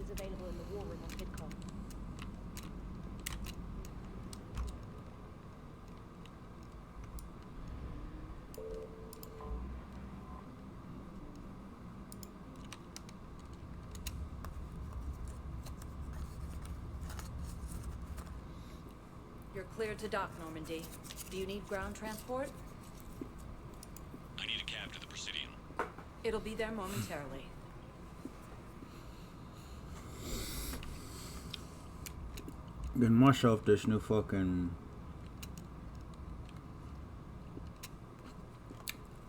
is available in the war room on VidCon. You're cleared to dock, Normandy. Do you need ground transport? I need a cab to the Presidium. It'll be there momentarily. Getting myself this new fucking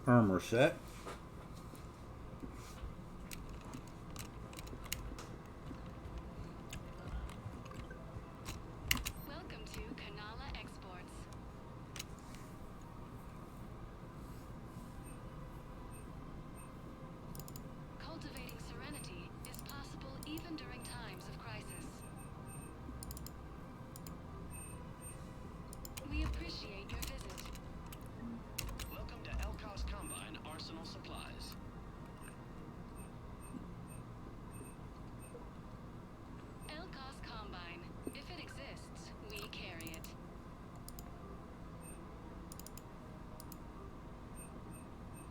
armor set. Welcome to Kanala Exports. Cultivating serenity is possible even during times of crisis. We appreciate your visit. Welcome to Elkos Combine Arsenal Supplies. Elkos Combine. If it exists, we carry it.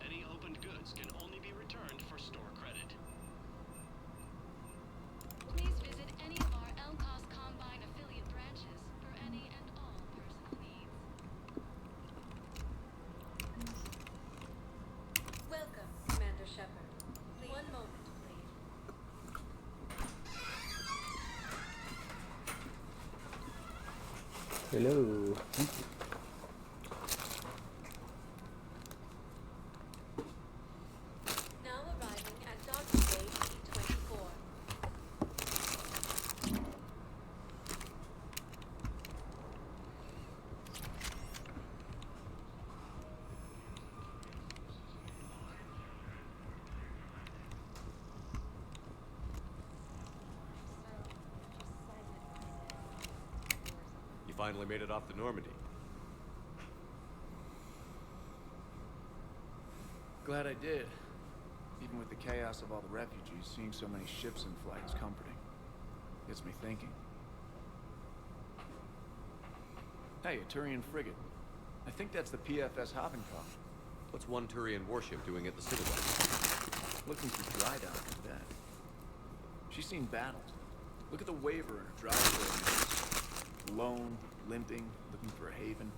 Any opened goods can only be returned for store credit. Please visit any of our Elkos Combine affiliate branches for any and all personal needs. Welcome, Commander Shepard. One moment, please. Hello. Now arriving at docking bay P24. You finally made it off the Normandy. Glad I did. Even with the chaos of all the refugees, seeing so many ships in flight is comforting. Gets me thinking. Hey, a Turian frigate. I think that's the PFS Havenkopf. What's one Turian warship doing at the Citadel? Looking for dry dock for that. She's seen battles. Look at the waiver in her dry dock. Lone, limping, looking for a haven.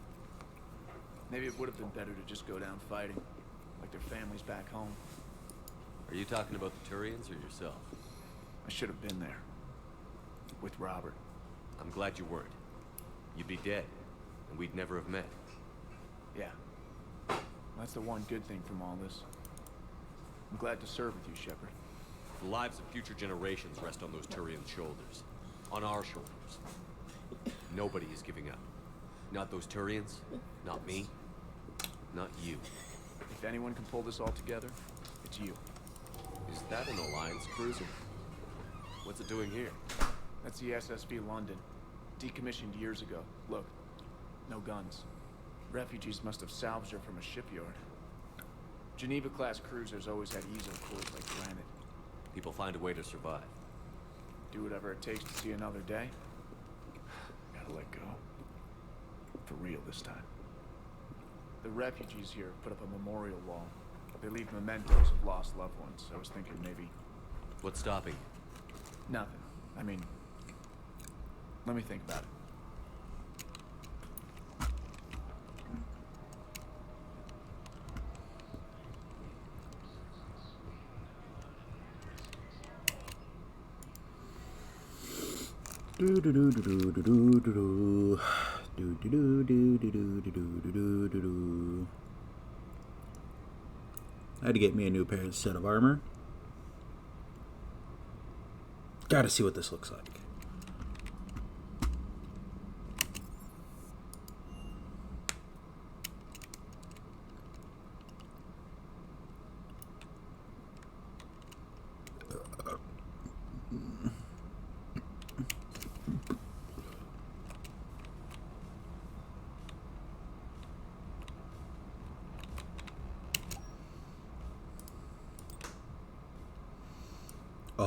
Maybe it would have been better to just go down fighting, like their families back home. Are you talking about the Turians or yourself? I should have been there. With Robert. I'm glad you weren't. You'd be dead, and we'd never have met. Yeah. That's the one good thing from all this. I'm glad to serve with you, Shepard. The lives of future generations rest on those Turian shoulders. On our shoulders. Nobody is giving up. Not those Turians, not me, not you. If anyone can pull this all together, it's you. Is that an Alliance cruiser? What's it doing here? That's the SSV London. Decommissioned years ago. Look, no guns. Refugees must have salvaged her from a shipyard. Geneva-class cruisers always had easel cores like granite. People find a way to survive. Do whatever it takes to see another day. Gotta let go. For real this time. The refugees here put up a memorial wall. They leave mementos of lost loved ones. I was thinking maybe... What's stopping you? Nothing. I mean... Let me think about it. Do do do do do do do do do do do do do do do do do do. I had to get me a new set of armor. Gotta see what this looks like.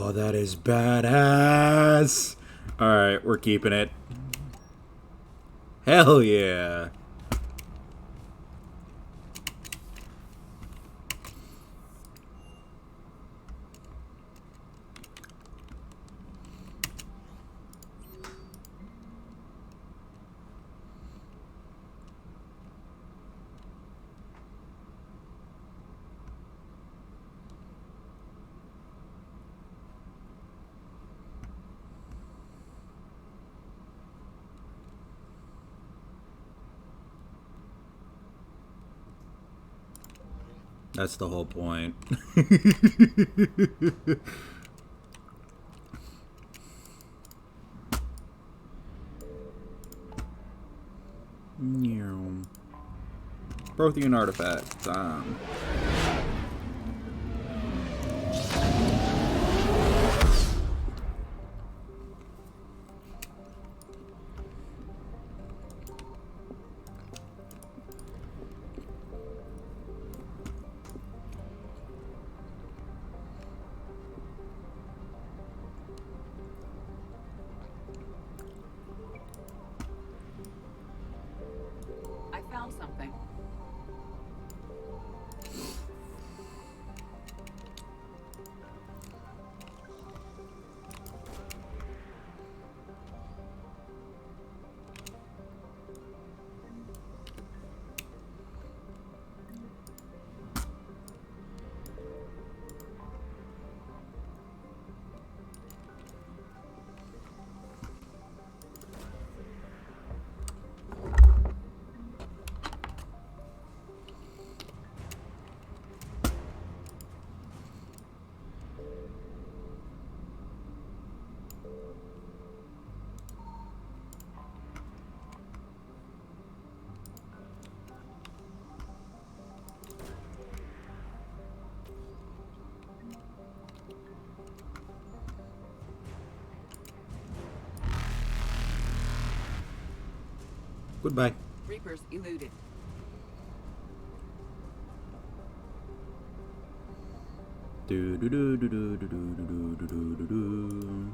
Oh, that is badass. Alright, we're keeping it. Hell yeah. That's the whole point. Prothean artifact. I found something. Goodbye. Reapers eluded. Do do do do do do do do do do do do.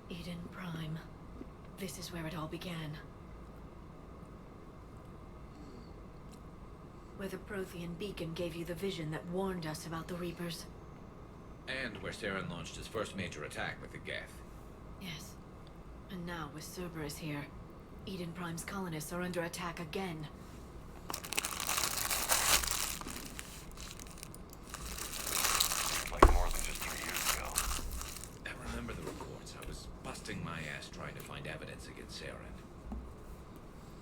Eden Prime. This is where it all began. Where the Prothean beacon gave you the vision that warned us about the Reapers. And where Saren launched his first major attack with the Geth. Yes. And now, with Cerberus here, Eden Prime's colonists are under attack again. Like more than just 3 years ago. I remember the reports. I was busting my ass trying to find evidence against Saren.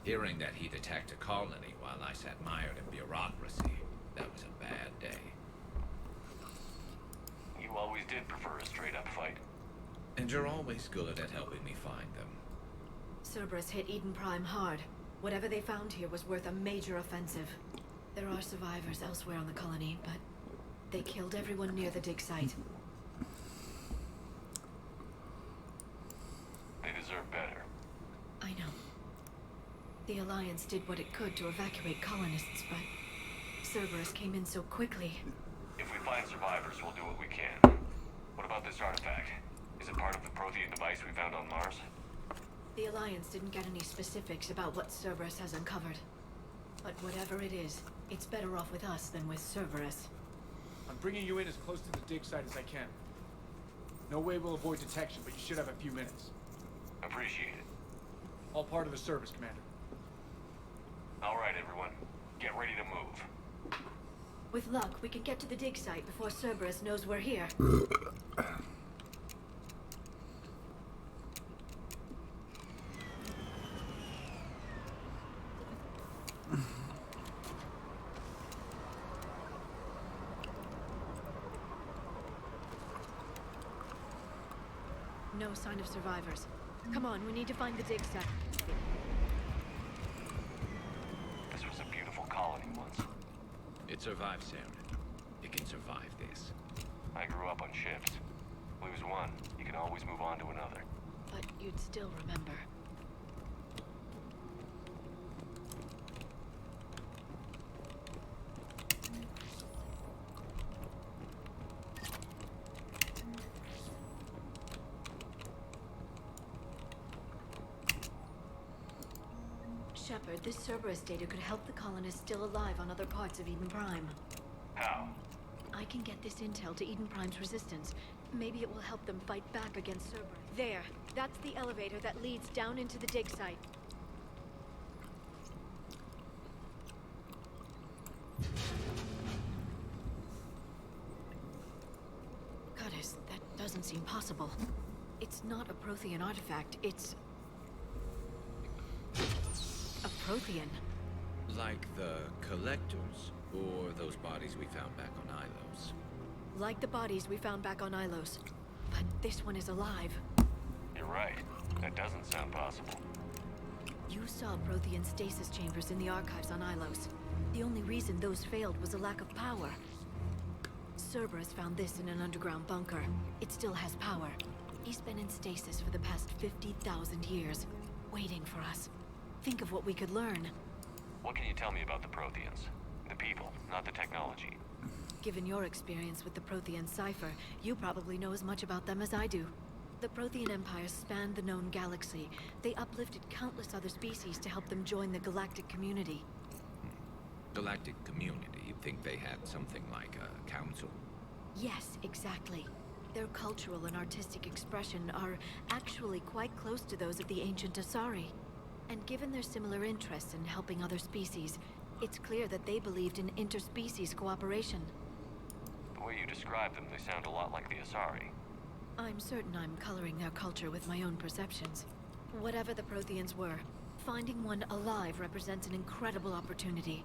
Hearing that he'd attacked a colony while I sat mired in bureaucracy, that was a bad day. You always did prefer a straight-up fight. And you're always good at helping me find them. Cerberus hit Eden Prime hard. Whatever they found here was worth a major offensive. There are survivors elsewhere on the colony, but they killed everyone near the dig site. They deserve better. I know. The Alliance did what it could to evacuate colonists, but Cerberus came in so quickly. If we find survivors, we'll do what we can. What about this artifact? Is it part of the Prothean device we found on Mars? The Alliance didn't get any specifics about what Cerberus has uncovered. But whatever it is, it's better off with us than with Cerberus. I'm bringing you in as close to the dig site as I can. No way we'll avoid detection, but you should have a few minutes. Appreciate it. All part of the service, Commander. All right, everyone. Get ready to move. With luck, we can get to the dig site before Cerberus knows we're here. No sign of survivors. Come on, we need to find the dig site. This was a beautiful colony once. It survived, Saren. It can survive this. I grew up on ships. Lose one, you can always move on to another. But you'd still remember. Shepard, this Cerberus data could help the colonists still alive on other parts of Eden Prime. How? I can get this intel to Eden Prime's resistance. Maybe it will help them fight back against Cerberus. There. That's the elevator that leads down into the dig site. Goddess, that doesn't seem possible. It's not a Prothean artifact, it's... a Prothean. Like the Collectors, or those bodies we found back on Ilos. Like the bodies we found back on Ilos. But this one is alive. You're right. That doesn't sound possible. You saw Prothean stasis chambers in the archives on Ilos. The only reason those failed was a lack of power. Cerberus found this in an underground bunker. It still has power. He's been in stasis for the past 50,000 years, waiting for us. Think of what we could learn. What can you tell me about the Protheans? The people, not the technology. Given your experience with the Prothean cipher, you probably know as much about them as I do. The Prothean Empire spanned the known galaxy. They uplifted countless other species to help them join the galactic community. Galactic community? You think they had something like a council? Yes, exactly. Their cultural and artistic expression are actually quite close to those of the ancient Asari. And given their similar interests in helping other species, it's clear that they believed in interspecies cooperation. The way you describe them, they sound a lot like the Asari. I'm certain I'm coloring their culture with my own perceptions. Whatever the Protheans were, finding one alive represents an incredible opportunity.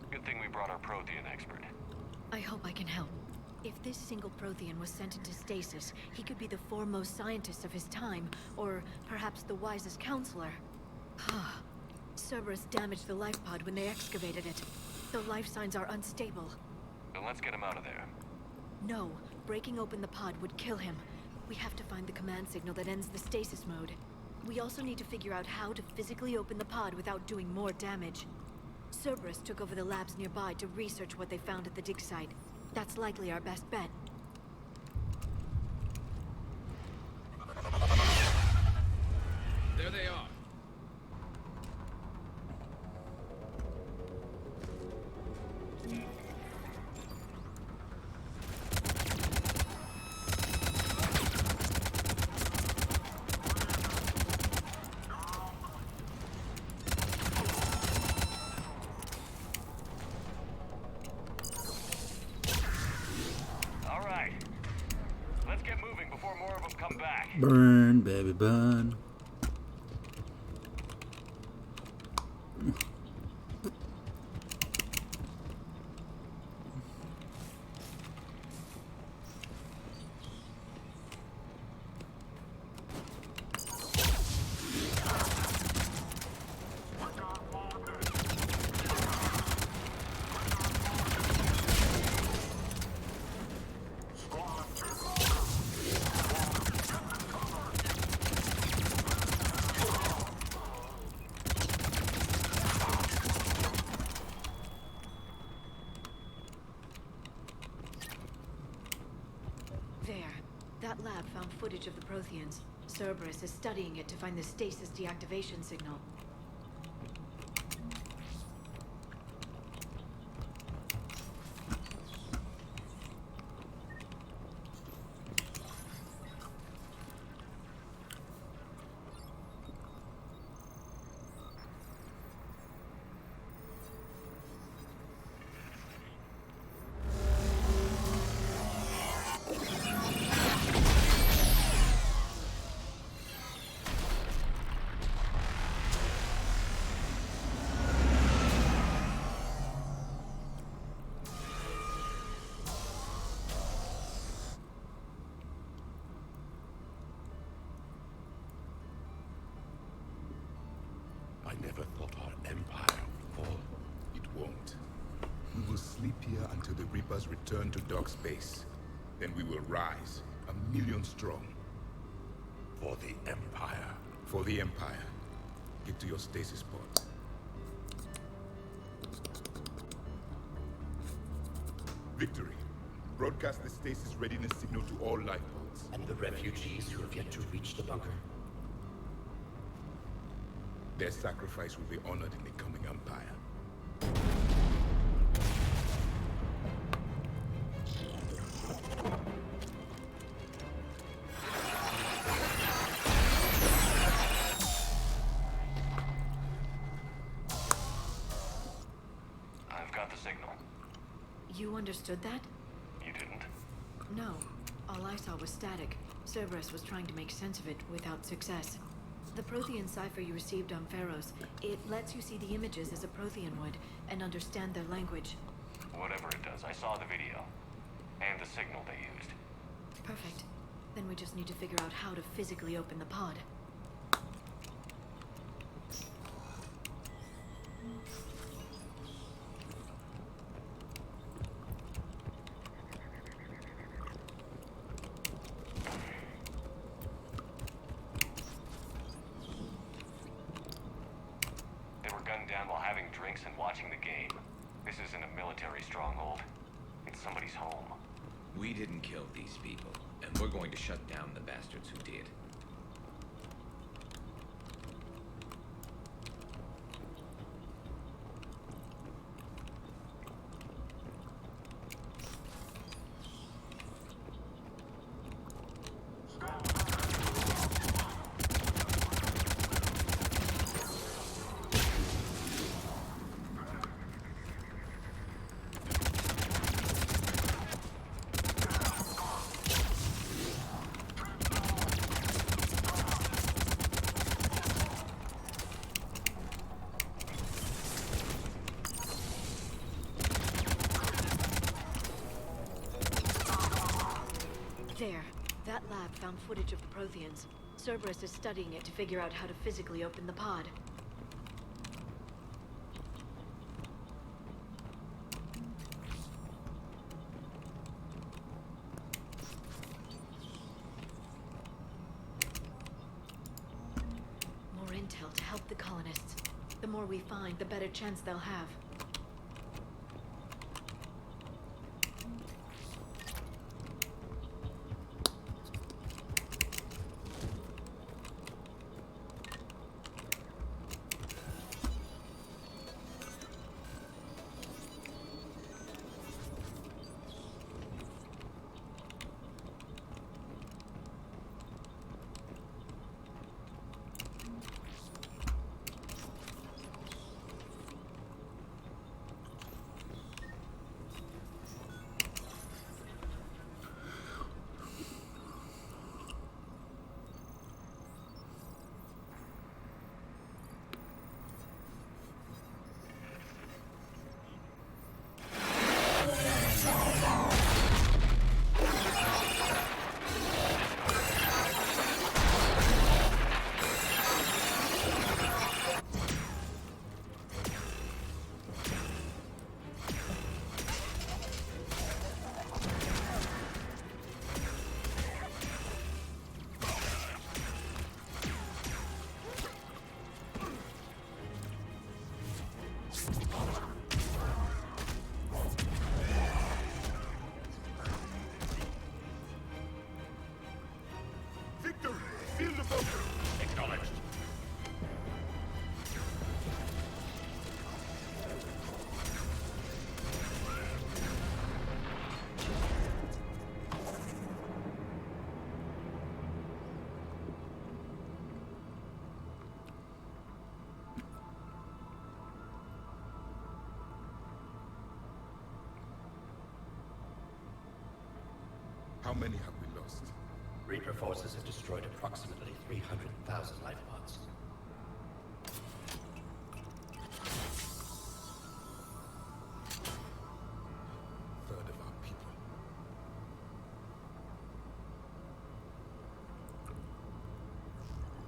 Good thing we brought our Prothean expert. I hope I can help. If this single Prothean was sent into stasis, he could be the foremost scientist of his time, or perhaps the wisest counselor. Cerberus damaged the life pod when they excavated it. The life signs are unstable. Then let's get him out of there. No, breaking open the pod would kill him. We have to find the command signal that ends the stasis mode. We also need to figure out how to physically open the pod without doing more damage. Cerberus took over the labs nearby to research what they found at the dig site. That's likely our best bet. There they are. Burn, baby, burn. There. That lab found footage of the Protheans. Cerberus is studying it to find the stasis deactivation signal. I never thought our empire would fall. It won't. We will sleep here until the Reapers return to Dock Space. Then we will rise, 1,000,000 strong. For the Empire. For the Empire. Get to your stasis pods. Victory. Broadcast the stasis readiness signal to all life pods. And the refugees who have yet to reach the bunker. Their sacrifice will be honored in the coming Empire. I've got the signal. You understood that? You didn't? No. All I saw was static. Cerberus was trying to make sense of it without success. The Prothean cipher you received on Pharaohs, it lets you see the images as a Prothean would, and understand their language. Whatever it does, I saw the video. And the signal they used. Perfect. Then we just need to figure out how to physically open the pod. Gunned down while having drinks and watching the game. This isn't a military stronghold. It's somebody's home. We didn't kill these people, and we're going to shut down the bastards who did. There. That lab found footage of the Protheans. Cerberus is studying it to figure out how to physically open the pod. More intel to help the colonists. The more we find, the better chance they'll have. How many have we lost? Reaper forces have destroyed approximately 300,000 life pods. Third of our people.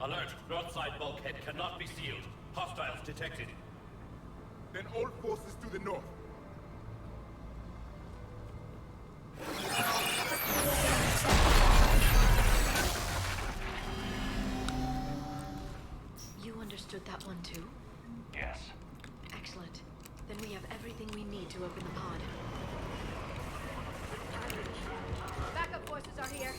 Alert! Broadside bulkhead cannot be sealed. Hostiles detected. Then all forces to the north. You understood that one too? Yes. Excellent. Then we have everything we need to open the pod. Backup forces are here.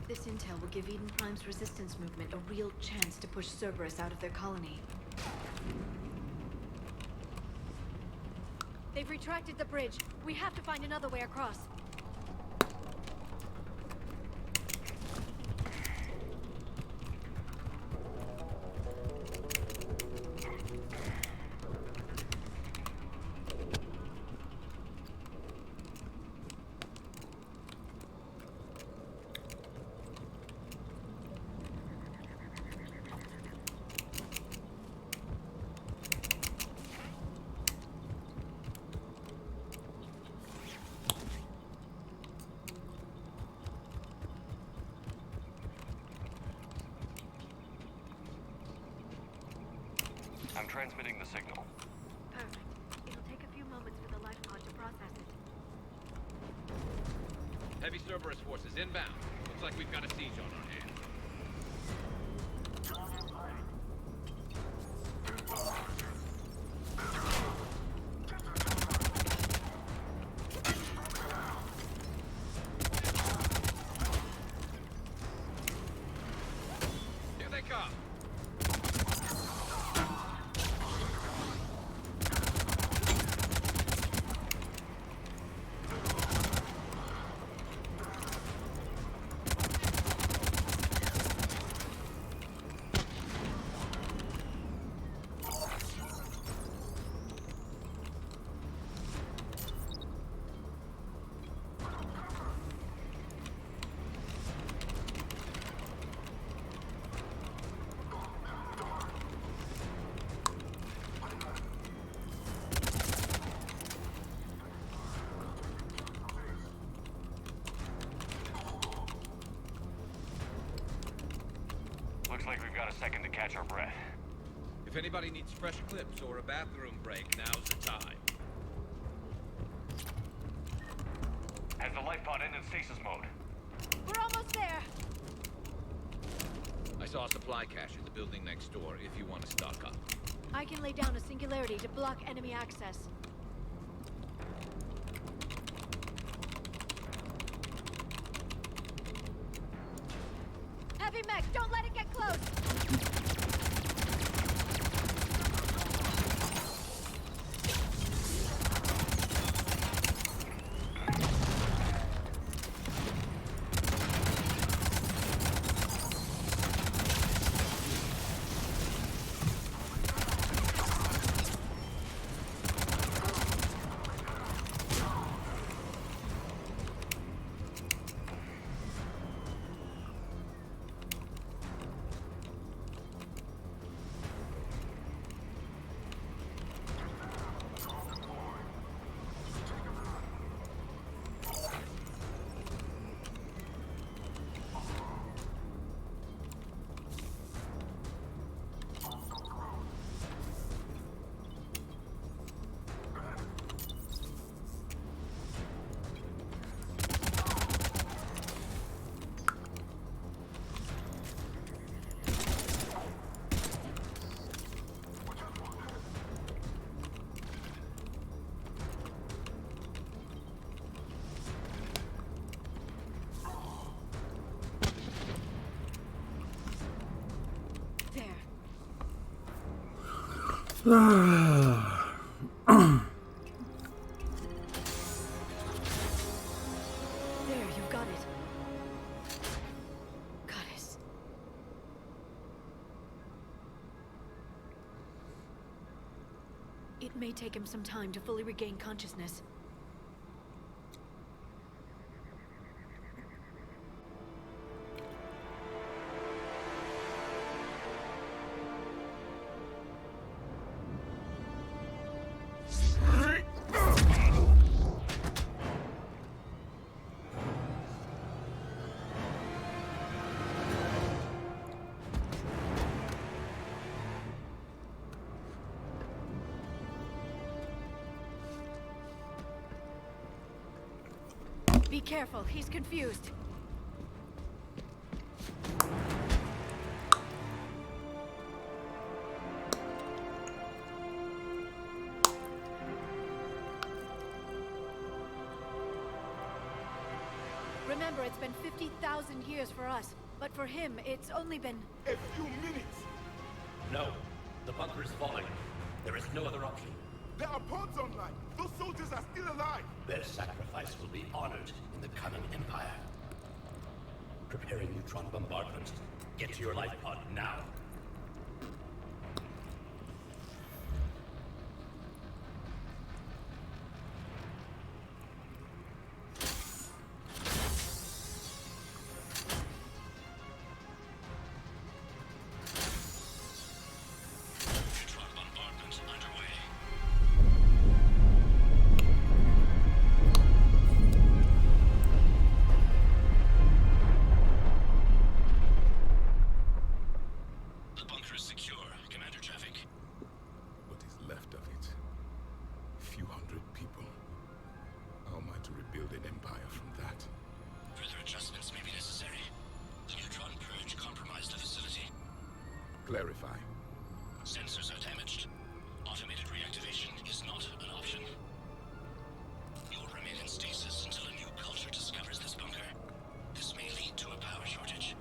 This intel will give Eden Prime's resistance movement a real chance to push Cerberus out of their colony. They've retracted the bridge. We have to find another way across. I'm transmitting the signal. Perfect. It'll take a few moments for the life pod to process it. Heavy Cerberus forces inbound. Looks like we've got a siege on our hands. Here they come. Looks like we've got a second to catch our breath. If anybody needs fresh clips or a bathroom break, now's the time. Has the life pod in stasis mode? We're almost there. I saw a supply cache in the building next door if you want to stock up. I can lay down a singularity to block enemy access. Heavy mech, don't let it get close! There, you got it. Goddess. It may take him some time to fully regain consciousness. Be careful, he's confused. Remember, it's been 50,000 years for us, but for him, it's only been... A few minutes! No. The bunker is falling. There is no other option. There are pods online! Those soldiers are still alive! Their sacrifice will be honored in the coming Empire. Preparing neutron bombardment. Get to your life pod now. Neutron bombardment underway. The bunker is secure, Commander Traffic. What is left of it? Few hundred people. How am I to rebuild an empire from that? Further adjustments may be necessary. The neutron purge compromised the facility. Clarify. Sensors are damaged. Automated reactivation is not an option. You will remain in stasis until a new culture discovers this bunker. This may lead to a power shortage.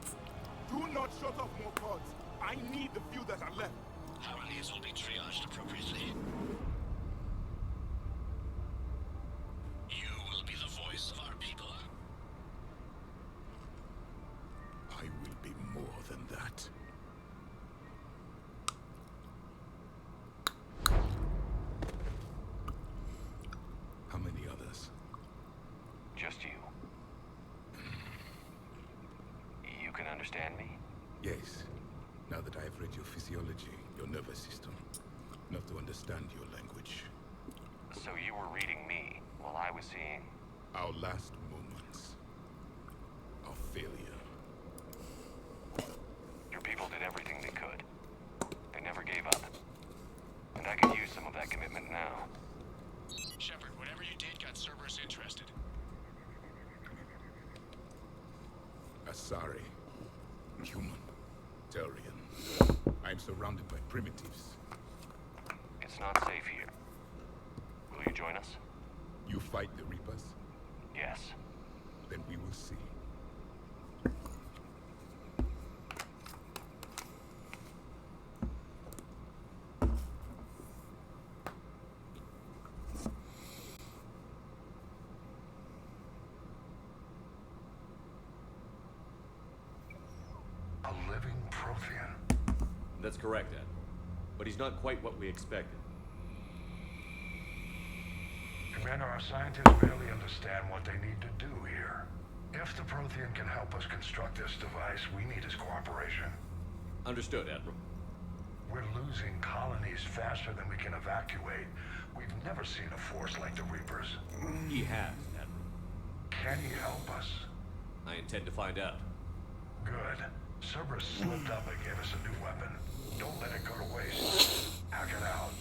Do not shut off more pods! I need the few that are left! Power needs will be triaged appropriately. You will be the voice of our people. I will be more than that. How many others? Just you. You can understand me? Yes. Now that I have read your physiology, your nervous system, enough to understand your language. So you were reading me while I was seeing... Our last moments. Our failure. Your people did everything they could. They never gave up. And I could use some of that commitment now. Shepard, whatever you did got Cerberus interested. Asari. Human. Turian. I am surrounded by primitives. It's not safe here. Will you join us? You fight the Reapers? Yes. Then we will see. A living Prothean? That's correct, Ed. But he's not quite what we expected. Commander, our scientists barely understand what they need to do here. If the Prothean can help us construct this device, we need his cooperation. Understood, Admiral. We're losing colonies faster than we can evacuate. We've never seen a force like the Reapers. He has, Admiral. Can he help us? I intend to find out. Good. Cerberus slipped up and gave us a new weapon. Don't let it go to waste. Hack it out.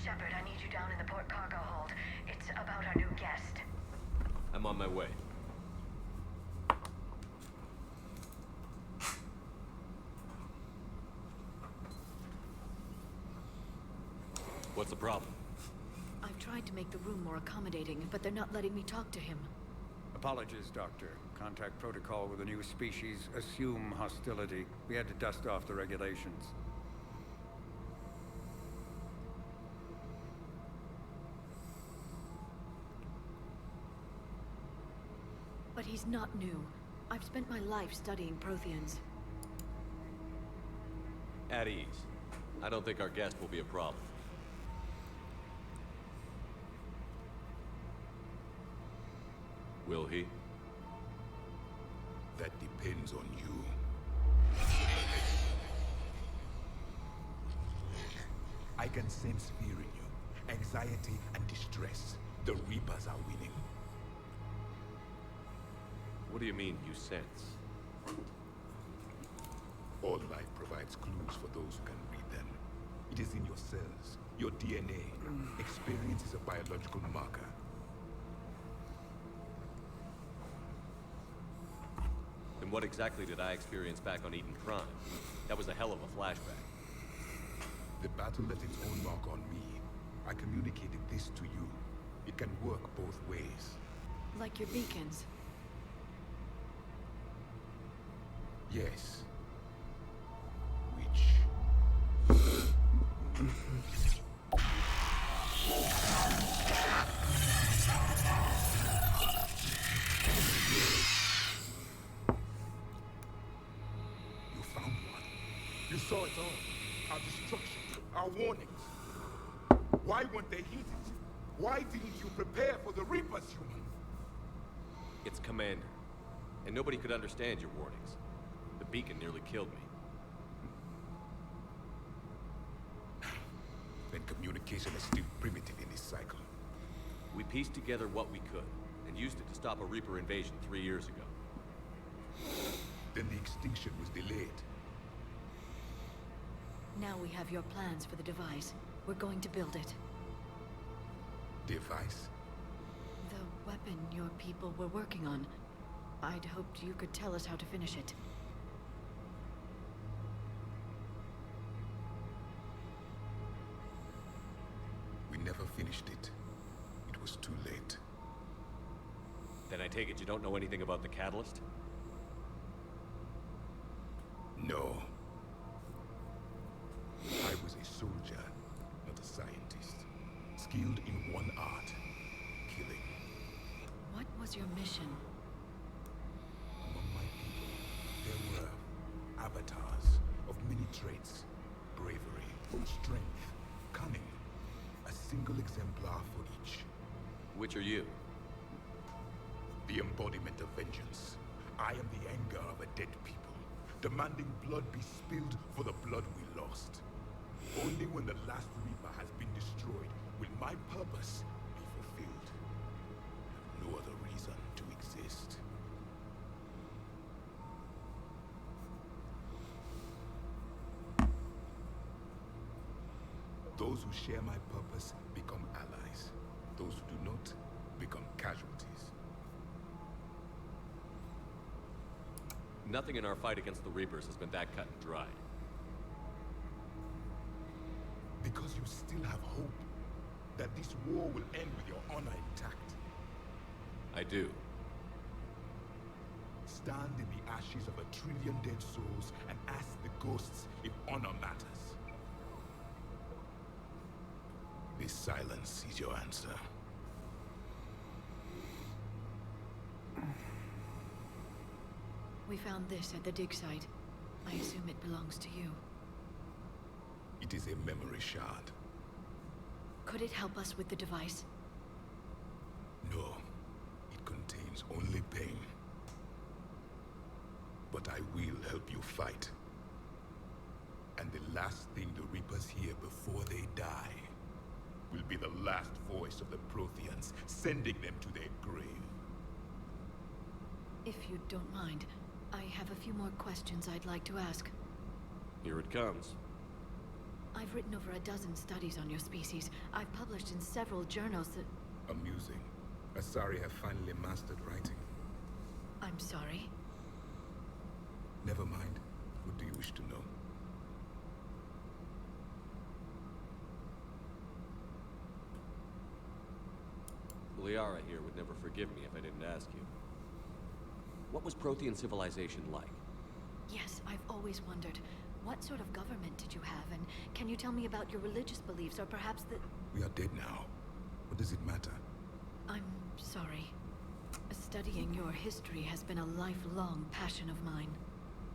Shepard, I need you down in the port cargo hold. It's about our new guest. I'm on my way. What's the problem? I've tried to make the room more accommodating, but they're not letting me talk to him. A Apologies, Doctor. Contact protocol with a new species. Assume hostility. We had to dust off the regulations. But he's not new. I've spent my life studying Protheans. At ease. I don't think our guest will be a problem. Will he? That depends on you. I can sense fear in you, anxiety and distress. The Reapers are winning. What do you mean, you sense? All life provides clues for those who can read them. It is in your cells, your DNA. Experience is a biological marker. Then what exactly did I experience back on Eden Prime? That was a hell of a flashback. The battle left its own mark on me. I communicated this to you. It can work both ways. Like your beacons. Yes. Which... You found one. You saw it all. Our destruction, our warnings. Why weren't they heeded? Why didn't you prepare for the Reapers, human? It's Commander. And nobody could understand your warnings. The beacon nearly killed me. Then communication is still primitive in this cycle. We pieced together what we could, and used it to stop a Reaper invasion 3 years ago. Then the extinction was delayed. Now we have your plans for the device. We're going to build it. Device? The weapon your people were working on. I'd hoped you could tell us how to finish it. We never finished it. It was too late. Then I take it you don't know anything about the catalyst? No. I was a soldier, not a scientist. Skilled in one art, killing. What was your mission? Among my people, there were avatars of many traits. Bravery, strength, cunning. A single exemplar for each. Which are you? The embodiment of vengeance. I am the anger of a dead people, demanding blood be spilled for the blood we lost. Only when the last Reaper has been destroyed will my purpose be fulfilled. I have no other reason to exist. Those who share my purpose become allies. Those who do not become casualties. Nothing in our fight against the Reapers has been that cut and dried. Because you still have hope that this war will end with your honor intact. I do. Stand in the ashes of 1 trillion dead souls and ask the ghosts if honor matters. This silence is your answer. We found this at the dig site. I assume it belongs to you. It is a memory shard. Could it help us with the device? No. It contains only pain. But I will help you fight. And the last thing the Reapers hear before they die will be the last voice of the Protheans, sending them to their grave. If you don't mind, I have a few more questions I'd like to ask. Here it comes. I've written over a dozen studies on your species. I've published in several journals that... Amusing. Asari have finally mastered writing. I'm sorry. Never mind. What do you wish to know? Liara here would never forgive me if I didn't ask you. What was Prothean civilization like? Yes, I've always wondered. What sort of government did you have, and can you tell me about your religious beliefs, or perhaps the... We are dead now. What does it matter? I'm sorry. Studying your history has been a lifelong passion of mine.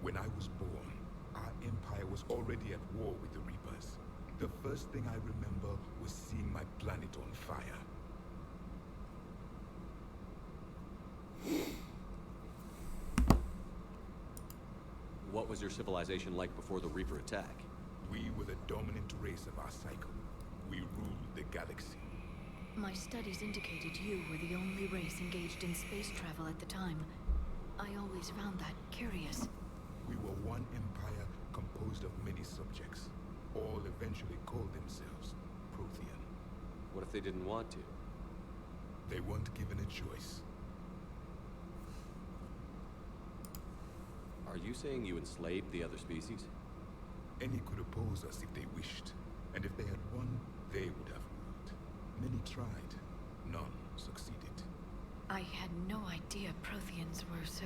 When I was born, our empire was already at war with the Reapers. The first thing I remember was seeing my planet on fire. What was your civilization like before the Reaper attack? We were the dominant race of our cycle. We ruled the galaxy. My studies indicated you were the only race engaged in space travel at the time. I always found that curious. We were one empire composed of many subjects. All eventually called themselves Prothean. What if they didn't want to? They weren't given a choice. Are you saying you enslaved the other species? Any could oppose us if they wished. And if they had won, they would have ruled. Many tried. None succeeded. I had no idea Protheans were so...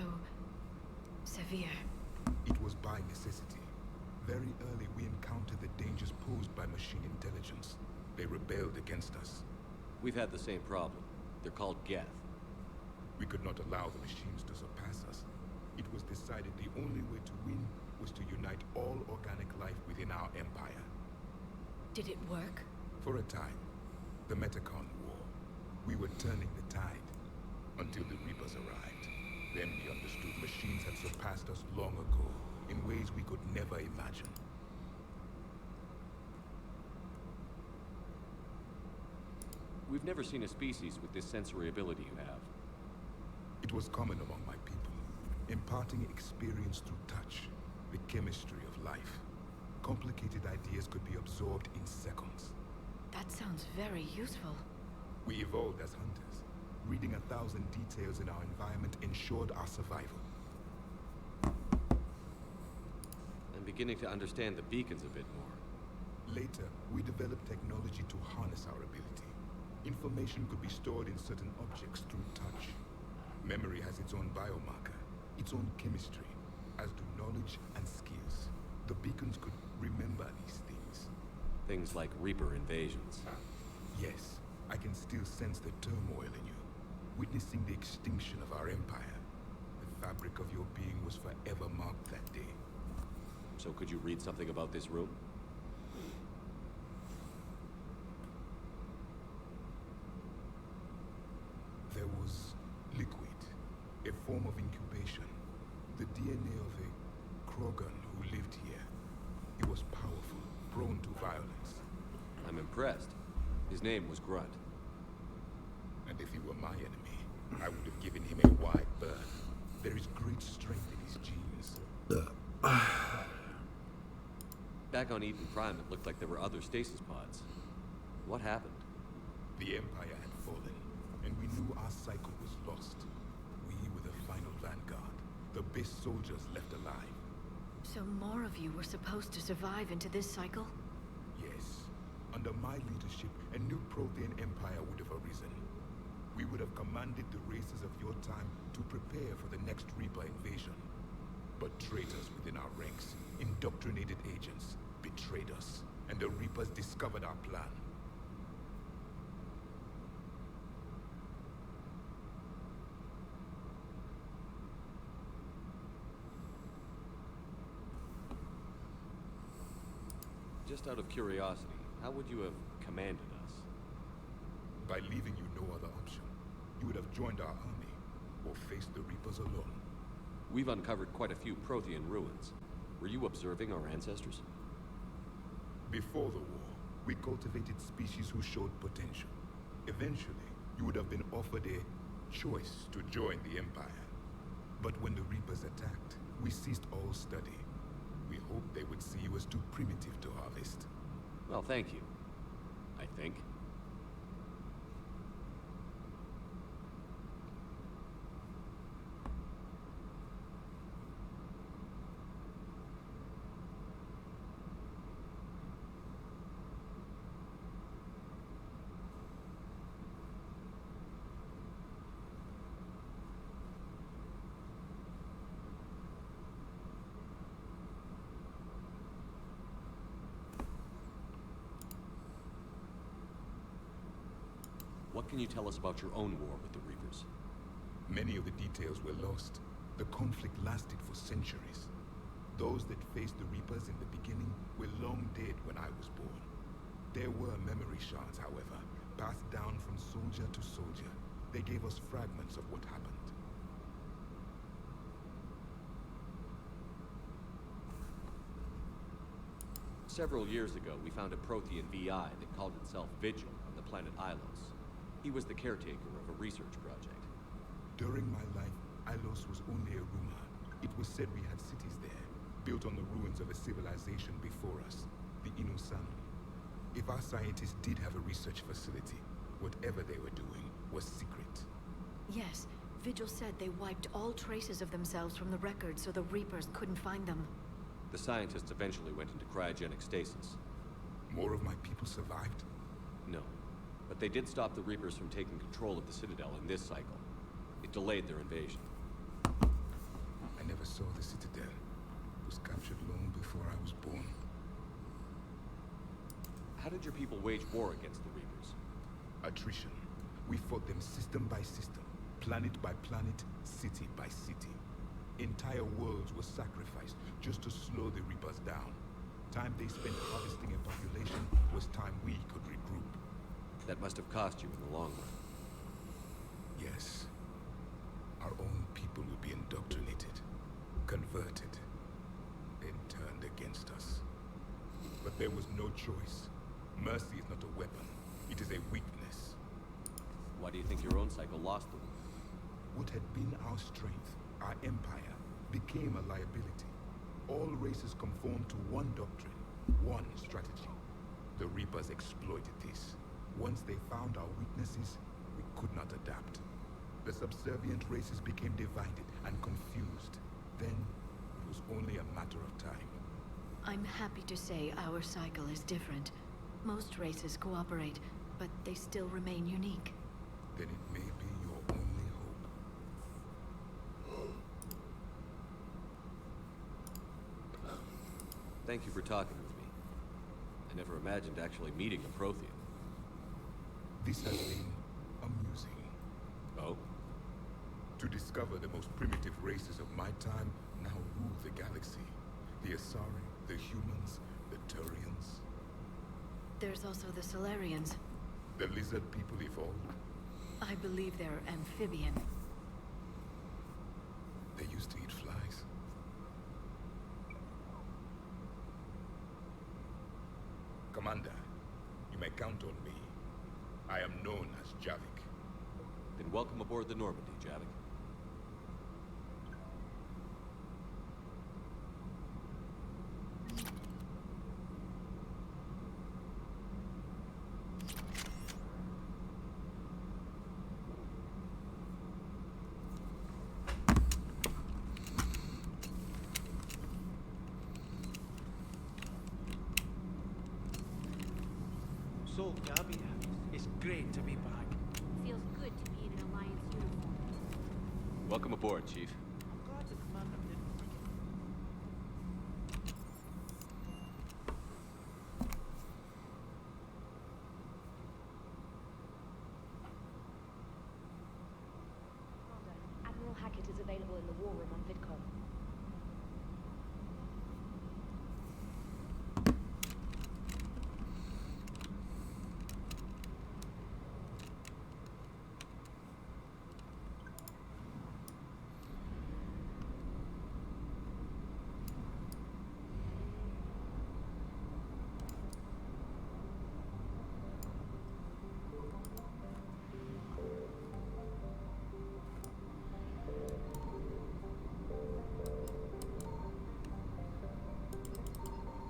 severe. It was by necessity. Very early we encountered the dangers posed by machine intelligence. They rebelled against us. We've had the same problem. They're called Geth. We could not allow the machines to surpass us. It was decided the only way to win was to unite all organic life within our empire. Did it work? For a time. The Metacon War. We were turning the tide. Until the Reapers arrived. Then we understood machines had surpassed us long ago, in ways we could never imagine. We've never seen a species with this sensory ability you have. It was common among my people, imparting experience through touch, the chemistry of life. Complicated ideas could be absorbed in seconds. That sounds very useful. We evolved as hunters. Reading 1,000 details in our environment ensured our survival. I'm beginning to understand the beacons a bit more. Later, we developed technology to harness our ability. Information could be stored in certain objects through touch. Memory has its own biomarker, its own chemistry, as do knowledge and skills. The beacons could remember these things. Things like Reaper invasions. Yes, I can still sense the turmoil in you. Witnessing the extinction of our empire. The fabric of your being was forever marked that day. So could you read something about this room? There was liquid, a form of incubation. The DNA of a Krogan who lived here. It was powerful, prone to violence. I'm impressed. His name was Grunt. And if he were my enemy, I would have given him a wide berth. There is great strength in his genes. Back on Eden Prime, it looked like there were other stasis pods. What happened? The Empire had fallen, and we knew our cycle was lost. We were the final vanguard, the best soldiers left alive. So more of you were supposed to survive into this cycle? Yes. Under my leadership, a new Prothean Empire would have arisen. We would have commanded the races of your time to prepare for the next Reaper invasion. But traitors within our ranks, indoctrinated agents, betrayed us, and the Reapers discovered our plan. Just out of curiosity, how would you have commanded us? By leaving you no other option. You would have joined our army, or faced the Reapers alone. We've uncovered quite a few Prothean ruins. Were you observing our ancestors? Before the war, we cultivated species who showed potential. Eventually, you would have been offered a choice to join the Empire. But when the Reapers attacked, we ceased all study. We hoped they would see you as too primitive to harvest. Well, thank you. I think. What can you tell us about your own war with the Reapers? Many of the details were lost. The conflict lasted for centuries. Those that faced the Reapers in the beginning were long dead when I was born. There were memory shards, however, passed down from soldier to soldier. They gave us fragments of what happened. Several years ago, we found a Prothean VI that called itself Vigil on the planet Ilos. He was the caretaker of a research project. During my life, Ilos was only a rumor. It was said we had cities there, built on the ruins of a civilization before us, the Inosano. If our scientists did have a research facility, whatever they were doing was secret. Yes, Vigil said they wiped all traces of themselves from the records so the Reapers couldn't find them. The scientists eventually went into cryogenic stasis. More of my people survived? No, but they did stop the Reapers from taking control of the Citadel in this cycle. It delayed their invasion. I never saw the Citadel. It was captured long before I was born. How did your people wage war against the Reapers? Attrition. We fought them system by system, planet by planet, city by city. Entire worlds were sacrificed just to slow the Reapers down. Time they spent harvesting a population was time we could regroup. That must have cost you in the long run. Yes. Our own people would be indoctrinated, converted, then turned against us. But there was no choice. Mercy is not a weapon. It is a weakness. Why do you think your own cycle lost them? What had been our strength, our empire, became a liability. All races conformed to one doctrine, one strategy. The Reapers exploited this. Once they found our weaknesses, we could not adapt. The subservient races became divided and confused. Then, it was only a matter of time. I'm happy to say our cycle is different. Most races cooperate, but they still remain unique. Then it may be your only hope. Thank you for talking with me. I never imagined actually meeting a Prothean. This has been amusing. Oh? To discover the most primitive races of my time now rule the galaxy. The Asari, the humans, the Turians. There's also the Solarians. The lizard people evolved. I believe they're amphibian. They used to eat flies. Commander, you may count on me. I am known as Javik. Then welcome aboard the Normandy, Javik. So, Gabby, it's great to be back. Feels good to be in an Alliance uniform. Welcome aboard, Chief. I'm glad the commander didn't forget. Commander, Admiral Hackett is available in the war room on VidCom.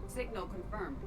Signal confirmed.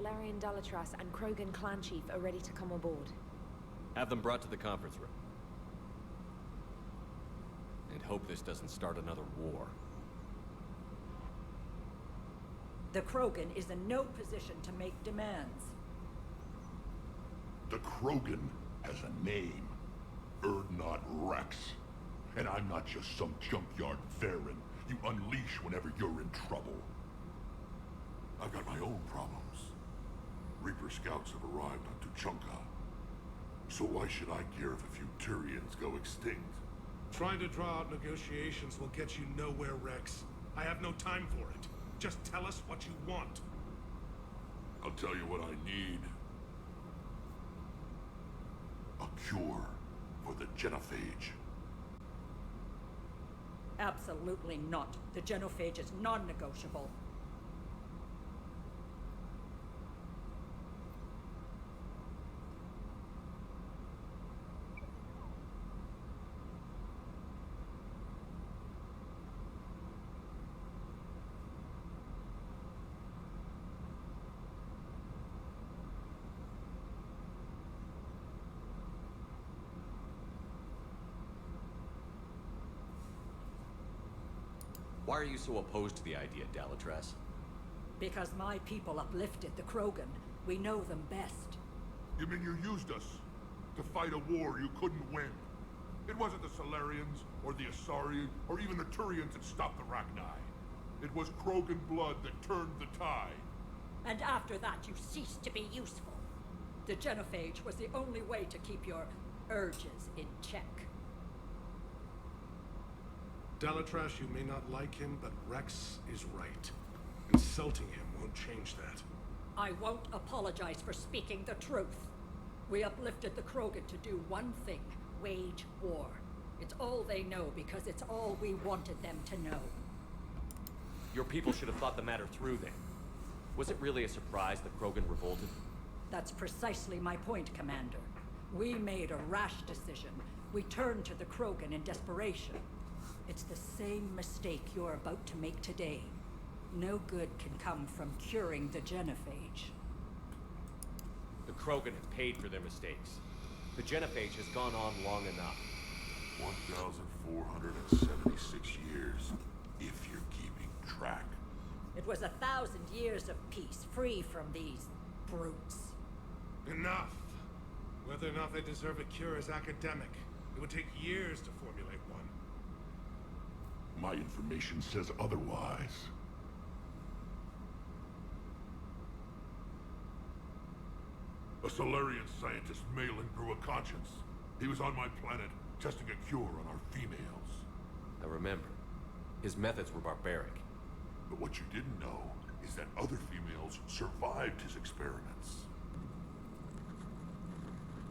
Salarian Dalatras and Krogan clan chief are ready to come aboard. Have them brought to the conference room. And hope this doesn't start another war. The Krogan is in no position to make demands. The Krogan has a name. Urdnot Rex. And I'm not just some junkyard Varen you unleash whenever you're in trouble. I've got my own problems. Reaper scouts have arrived on Tuchanka. So why should I care if a few Turians go extinct? Trying to draw out negotiations will get you nowhere, Rex. I have no time for it. Just tell us what you want. I'll tell you what I need. A cure for the genophage. Absolutely not. The genophage is non-negotiable. Why are you so opposed to the idea, Dalatras? Because my people uplifted the Krogan. We know them best. You mean you used us to fight a war you couldn't win? It wasn't the Salarians, or the Asari, or even the Turians that stopped the Rachni. It was Krogan blood that turned the tide. And after that, you ceased to be useful. The genophage was the only way to keep your urges in check. Dalatras, you may not like him, but Rex is right. Insulting him won't change that. I won't apologize for speaking the truth. We uplifted the Krogan to do one thing: wage war. It's all they know because it's all we wanted them to know. Your people should have thought the matter through then. Was it really a surprise that Krogan revolted? That's precisely my point, Commander. We made a rash decision. We turned to the Krogan in desperation. It's the same mistake you're about to make today. No good can come from curing the genophage. The Krogan have paid for their mistakes. The genophage has gone on long enough. 1,476 years, if you're keeping track. It was 1,000 years of peace, free from these brutes. Enough! Whether or not they deserve a cure is academic. It would take years to formulate one. My information says otherwise. A Solarian scientist Malin grew a conscience. He was on my planet, testing a cure on our females. I remember. His methods were barbaric. But what you didn't know is that other females survived his experiments.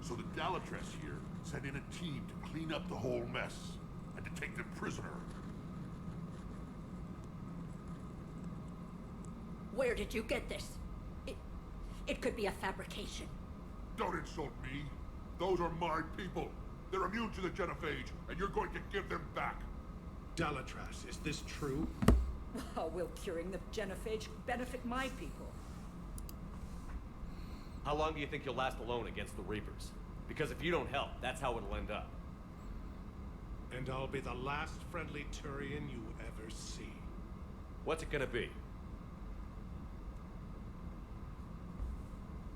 So the Dalatras here sent in a team to clean up the whole mess, and to take them prisoner. Where did you get this? It could be a fabrication. Don't insult me. Those are my people. They're immune to the genophage, and you're going to give them back. Dalatras, is this true? How will curing the genophage benefit my people? How long do you think you'll last alone against the Reapers? Because if you don't help, that's how it'll end up. And I'll be the last friendly Turian you ever see. What's it gonna be?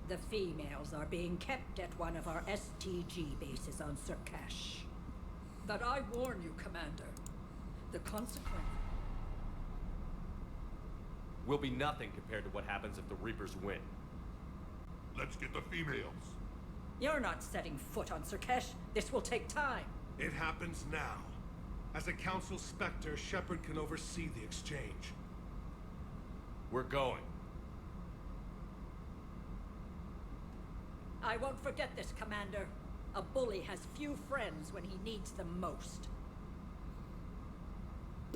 The females are being kept at one of our STG bases on Surkash. But I warn you, Commander, the consequence Will be nothing compared to what happens if the Reapers win. Let's get the females. You're not setting foot on Surkash. This will take time. It happens now. As a Council Spectre, Shepard can oversee the exchange. We're going. I won't forget this, Commander. A bully has few friends when he needs them most.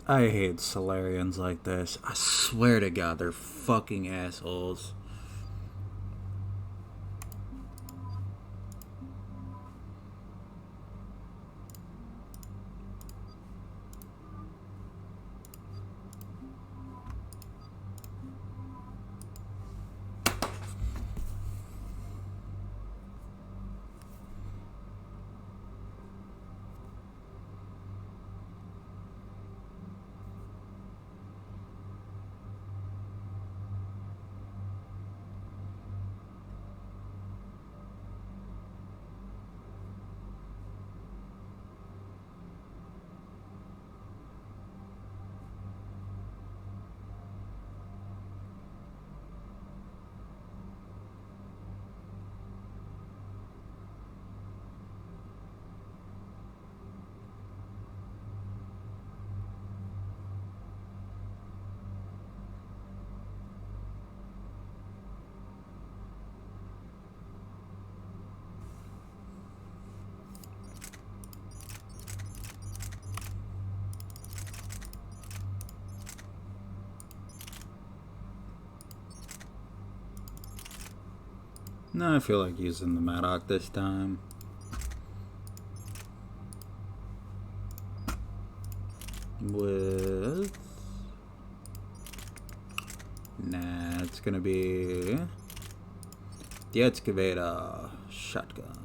I hate Solarians like this. I swear to God, they're fucking assholes. No, I feel like using the Maddock this time. With... Nah, it's gonna be... the excavator shotgun.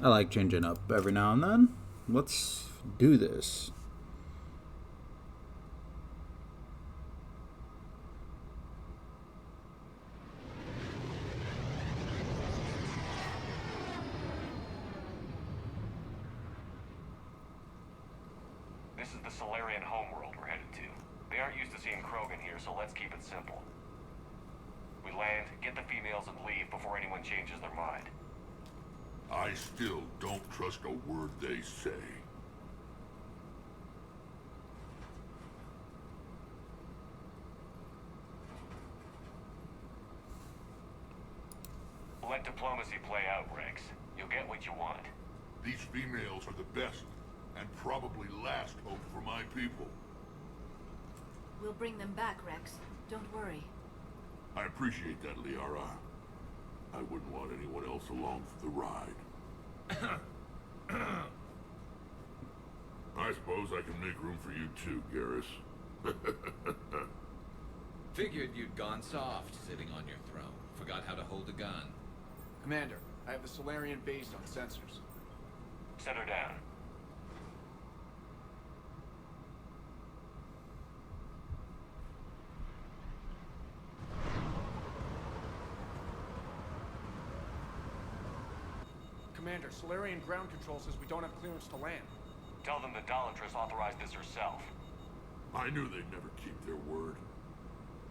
I like changing up every now and then. Let's do this. This is the Solarian homeworld we're headed to. They aren't used to seeing Krogan here, so let's keep it simple. We land, get the females, and leave before anyone changes their mind. I still don't trust a word they say. Let diplomacy play out, Rex. You'll get what you want. These females are the best, and probably last hope for my people. We'll bring them back, Rex. Don't worry. I appreciate that, Liara. I wouldn't want anyone else along for the ride. I suppose I can make room for you too, Garrus. Figured you'd gone soft sitting on your throne. Forgot how to hold a gun. Commander, I have the Solarian based on sensors. Set her down. Commander, Solarian ground control says we don't have clearance to land. Tell them the Dolatress authorized this herself. I knew they'd never keep their word.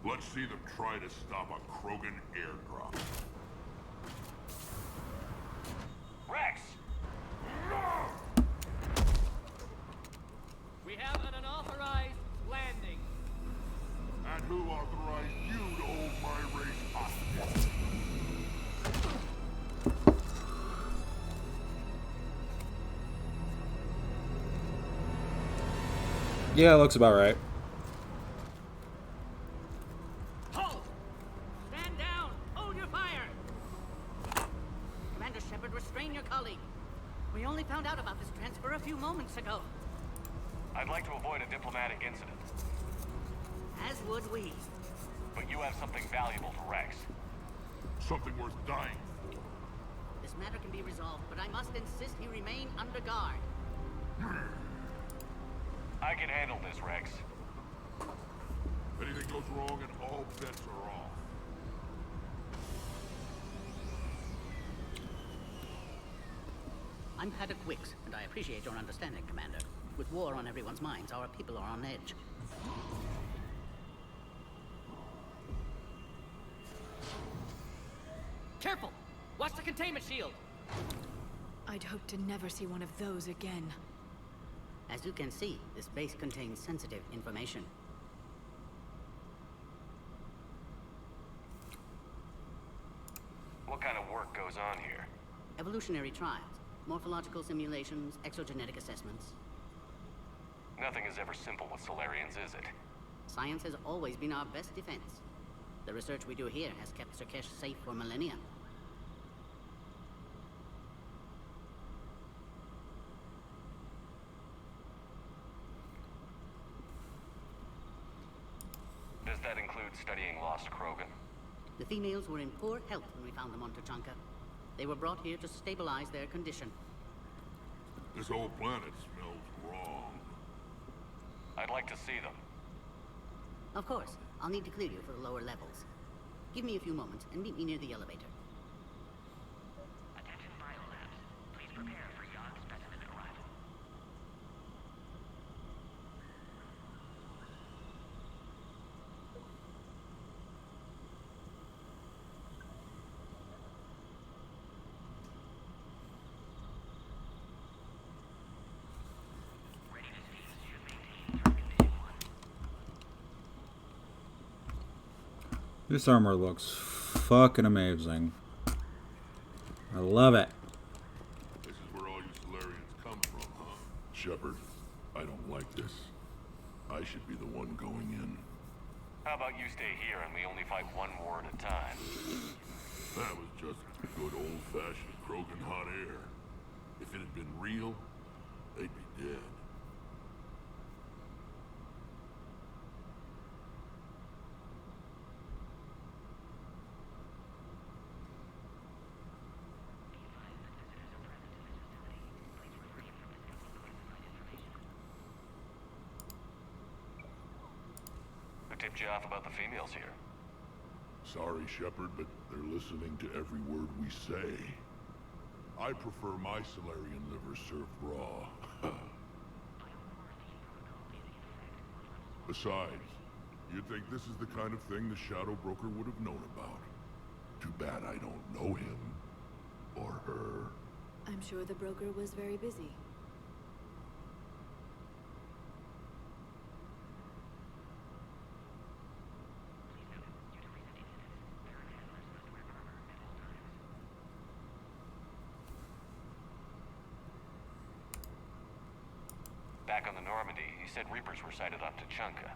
Let's see them try to stop a Krogan airdrop. Rex! We have an unauthorized landing. And who authorized you to hold my race hostage? Yeah, looks about right. Hold! Stand down! Hold your fire! Commander Shepard, restrain your colleague. We only found out about this transfer a few moments ago. I'd like to avoid a diplomatic incident. As would we. But you have something valuable for Rex. Something worth dying for. This matter can be resolved, but I must insist he remain under guard. I can handle this, Rex. If anything goes wrong and all bets are off. I'm Paddock Wicks, and I appreciate your understanding, Commander. With war on everyone's minds, our people are on edge. Careful! Watch the containment shield! I'd hope to never see one of those again. As you can see, this base contains sensitive information. What kind of work goes on here? Evolutionary trials, morphological simulations, exogenetic assessments. Nothing is ever simple with Solarians, is it? Science has always been our best defense. The research we do here has kept Surkesh safe for millennia. Does that include studying lost Krogan? The females were in poor health when we found them on Tuchanka. They were brought here to stabilize their condition. This whole planet smells wrong. I'd like to see them. Of course, I'll need to clear you for the lower levels. Give me a few moments and meet me near the elevator. Attention biolabs. Please prepare for yacht specimen arrival. This armor looks fucking amazing. I love it. This is where all you Solarians come from, huh? Shepard, I don't like this. I should be the one going in. How about you stay here and we only fight one war at a time? That was just good old-fashioned Krogan hot air. If it had been real, they'd be dead. Who tipped you off about the females here? Sorry, Shepard, but they're listening to every word we say. I prefer my Solarian liver served raw. Besides, you'd think this is the kind of thing the Shadow Broker would have known about. Too bad I don't know him. Or her. I'm sure the broker was very busy. Back on the Normandy, he said Reapers were sighted off Tuchanka.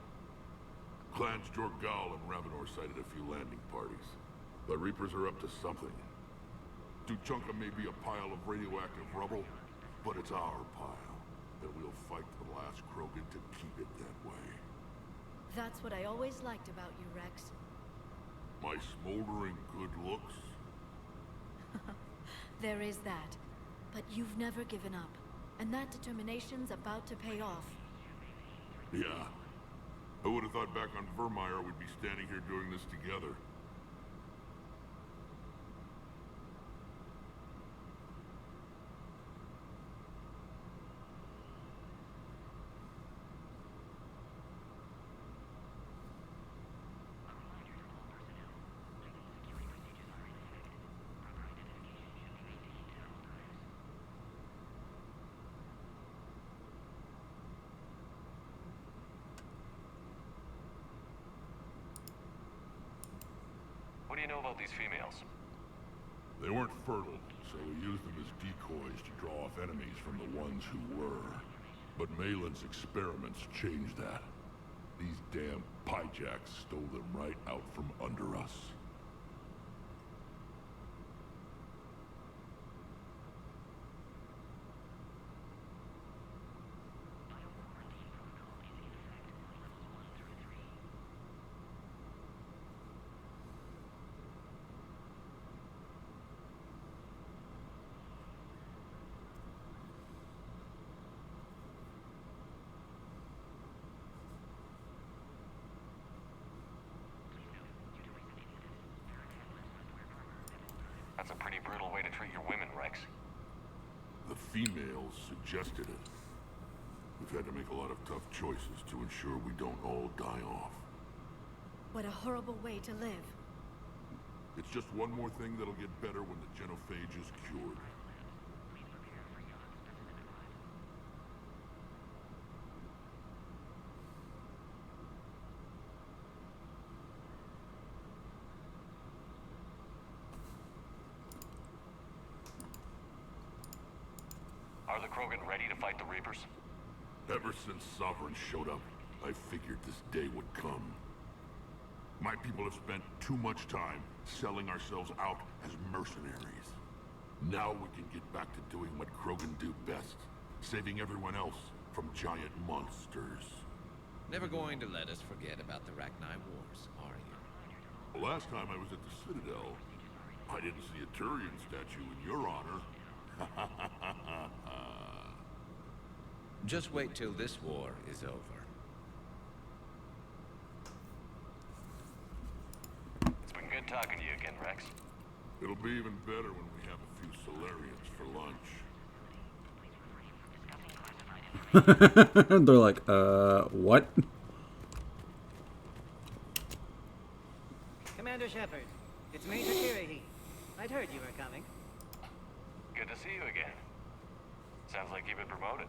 Clans Jorgal and Ravenor sighted a few landing parties. The Reapers are up to something. Tuchanka may be a pile of radioactive rubble, but it's our pile. And we'll fight to the last Krogan to keep it that way. That's what I always liked about you, Rex. My smoldering good looks? There is that. But you've never given up. And that determination's about to pay off. Yeah. I would have thought back on Vermeer we'd be standing here doing this together. What do you know about these females? They weren't fertile, so we used them as decoys to draw off enemies from the ones who were. But Malin's experiments changed that. These damn Pyjaks stole them right out from under us. That's a pretty brutal way to treat your women, Rex. The females suggested it. We've had to make a lot of tough choices to ensure we don't all die off. What a horrible way to live. It's just one more thing that'll get better when the genophage is cured. Are the Krogan ready to fight the Reapers? Ever since Sovereign showed up, I figured this day would come. My people have spent too much time selling ourselves out as mercenaries. Now we can get back to doing what Krogan do best, saving everyone else from giant monsters. Never going to let us forget about the Rachni Wars, are you? The last time I was at the Citadel, I didn't see a Turian statue in your honor. Just wait till this war is over. It's been good talking to you again, Rex. It'll be even better when we have a few Solarians for lunch. They're like, what? Commander Shepard, it's Major Kirahi. I'd heard you were coming. Good to see you again. Sounds like you've been promoted.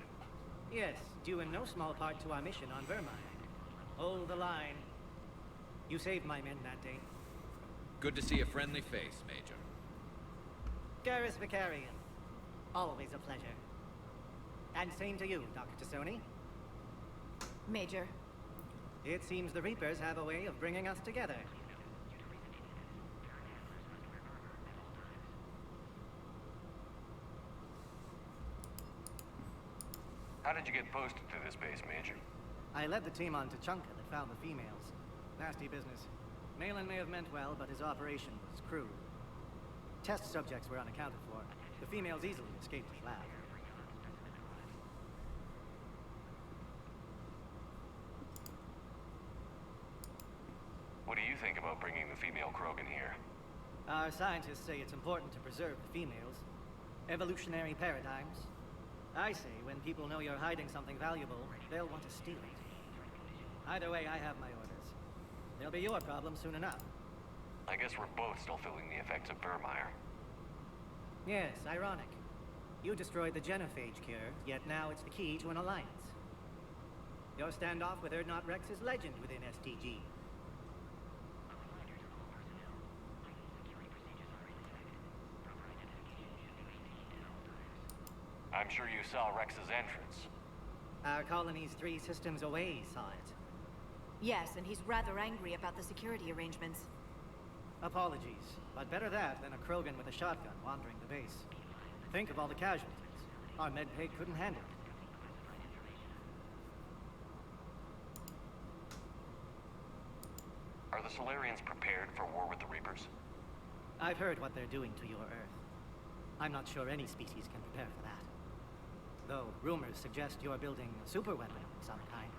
Yes, due in no small part to our mission on Vermeer. Hold the line. You saved my men that day. Good to see a friendly face, Major. Garrus Vicarian. Always a pleasure. And same to you, Dr. Sony. Major. It seems the Reapers have a way of bringing us together. How did you get posted to this base, Major? I led the team on Tachanka that found the females. Nasty business. Malin may have meant well, but his operation was crude. Test subjects were unaccounted for. The females easily escaped his lab. What do you think about bringing the female Krogan here? Our scientists say it's important to preserve the females. Evolutionary paradigms. I say when people know you're hiding something valuable, they'll want to steal it. Either way, I have my orders. They'll be your problem soon enough. I guess we're both still feeling the effects of Vermeer. Yes, ironic. You destroyed the genophage cure, yet now it's the key to an alliance. Your standoff with Erdnot Rex is legend within STG. I'm sure you saw Rex's entrance. Our colony's 3 systems away saw it. Yes, and he's rather angry about the security arrangements. Apologies, but better that than a Krogan with a shotgun wandering the base. Think of all the casualties. Our medpay couldn't handle it. Are the Solarians prepared for war with the Reapers? I've heard what they're doing to your Earth. I'm not sure any species can prepare for that. Though rumors suggest you're building a superweapon of some kind.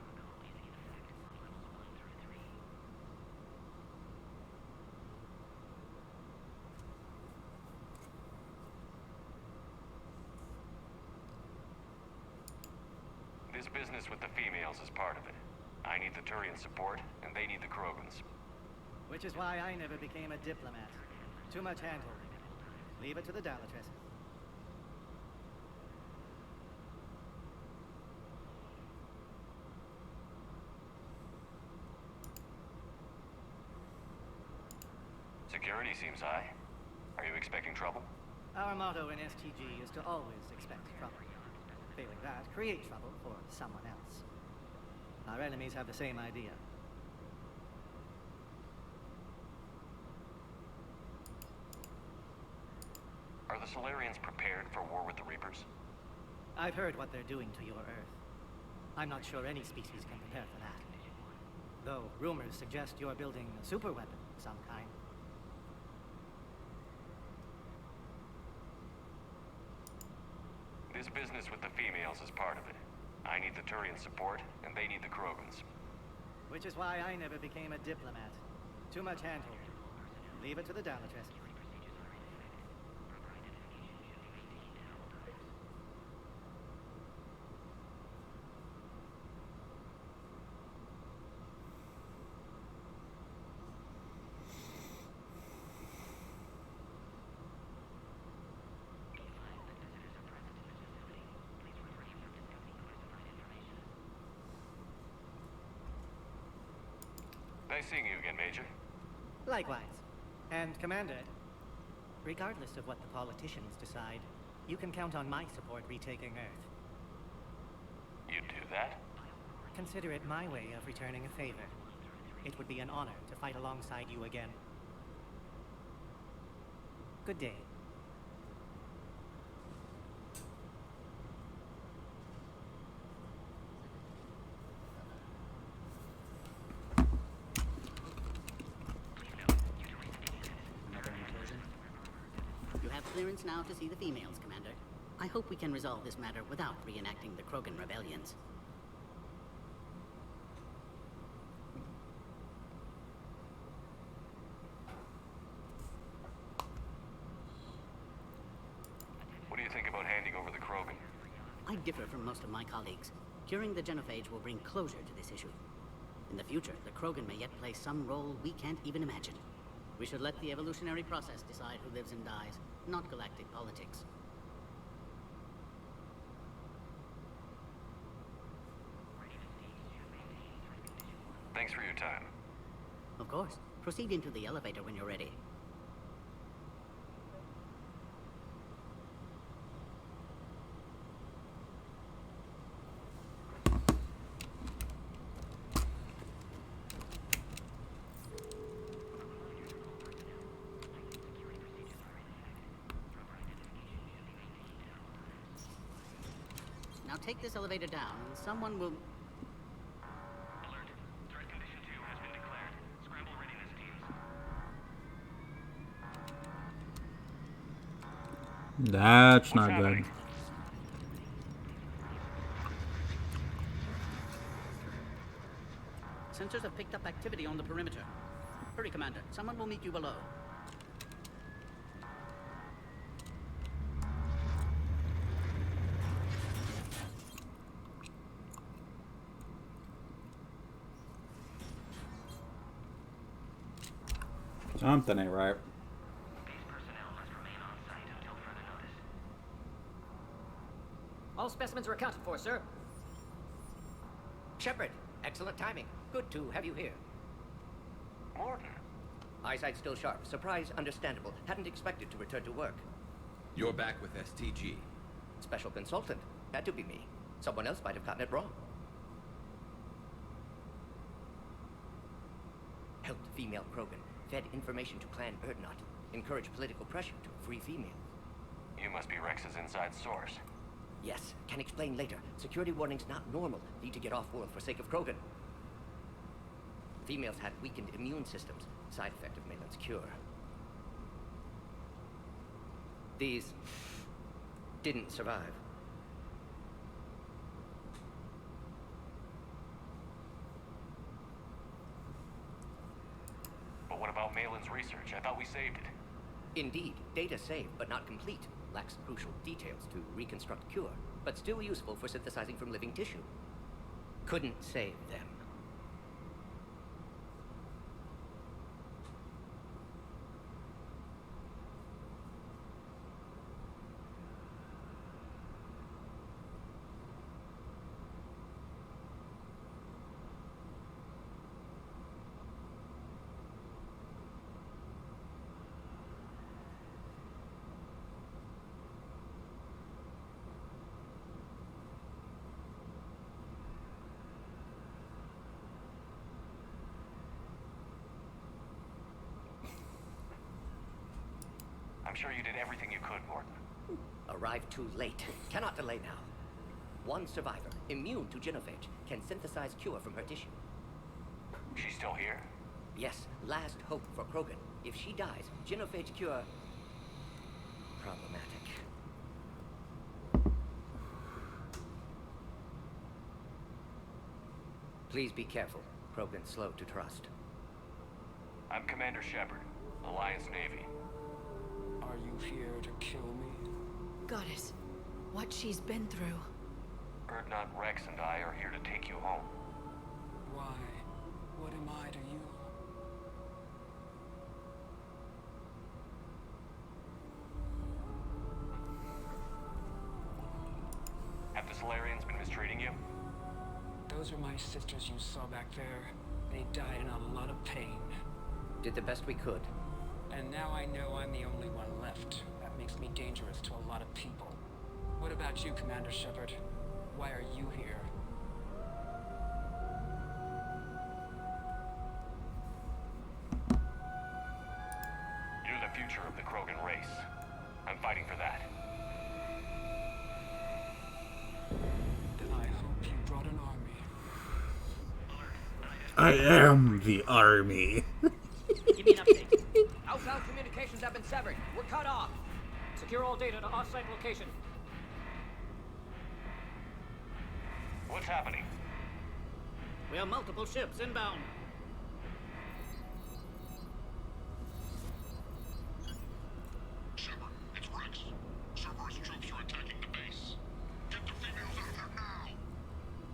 This business with the females is part of it. I need the Turian support, and they need the Krogans. Which is why I never became a diplomat. Too much hand-holding. Leave it to the Dalatress. Security seems high. Are you expecting trouble? Our motto in STG is to always expect trouble. Failing that, create trouble for someone else. Our enemies have the same idea. Are the Solarians prepared for war with the Reapers? I've heard what they're doing to your Earth. I'm not sure any species can prepare for that. Though rumors suggest you're building a superweapon of some kind. This business with the females is part of it. I need the Turian support, and they need the Krogans. Which is why I never became a diplomat. Too much hand-holding. Leave it to the Dalatress. Nice seeing you again, Major. Likewise. And Commander, regardless of what the politicians decide, you can count on my support retaking Earth. You'd do that? Consider it my way of returning a favor. It would be an honor to fight alongside you again. Good day. You have clearance now to see the females, Commander. I hope we can resolve this matter without reenacting the Krogan rebellions. What do you think about handing over the Krogan? I differ from most of my colleagues. Curing the genophage will bring closure to this issue. In the future, the Krogan may yet play some role we can't even imagine. We should let the evolutionary process decide who lives and dies, not galactic politics. Thanks for your time. Of course. Proceed into the elevator when you're ready. take this elevator down, and someone will... Alert. Threat condition 2 has been declared. Scramble readiness teams. That's not good. Sensors have picked up activity on the perimeter. Hurry, Commander. Someone will meet you below. Something ain't right. All specimens are accounted for, sir. Shepard, excellent timing. Good to have you here. Morton. Eyesight still sharp. Surprise understandable. Hadn't expected to return to work. You're back with STG. Special consultant. Had to be me. Someone else might have gotten it wrong. Helped female Krogan. Fed information to Clan Urdnot. Encouraged political pressure to free females. You must be Rex's inside source. Yes, can explain later. Security warnings not normal. Need to get off-world for sake of Krogan. Females had weakened immune systems. Side effect of Malin's cure. These didn't survive. But what about Malin's research? I thought we saved it. Indeed, data saved, but not complete. Lacks crucial details to reconstruct cure, but still useful for synthesizing from living tissue. Couldn't save them. I'm sure you did everything you could, Morton. Arrived too late. Cannot delay now. One survivor, immune to genophage, can synthesize cure from her tissue. She's still here? Yes, last hope for Krogan. If she dies, genophage cure... problematic. Please be careful. Krogan slow to trust. I'm Commander Shepard, Alliance Navy. Are you here to kill me? Goddess, what she's been through. Urdnot Rex and I are here to take you home. Why? What am I to you? Have the Solarians been mistreating you? Those are my sisters you saw back there. They died in a lot of pain. Did the best we could. And now I know I'm the only one left. That makes me dangerous to a lot of people. What about you, Commander Shepard? Why are you here? You're the future of the Krogan race. I'm fighting for that. Then I hope you brought an army. I am the army. Give me an update. Outbound communications have been severed. We're cut off. Secure all data to off-site location. What's happening? We have multiple ships inbound. Shepard, it's Rex. Cerberus troops are attacking the base. Get the females out of there now!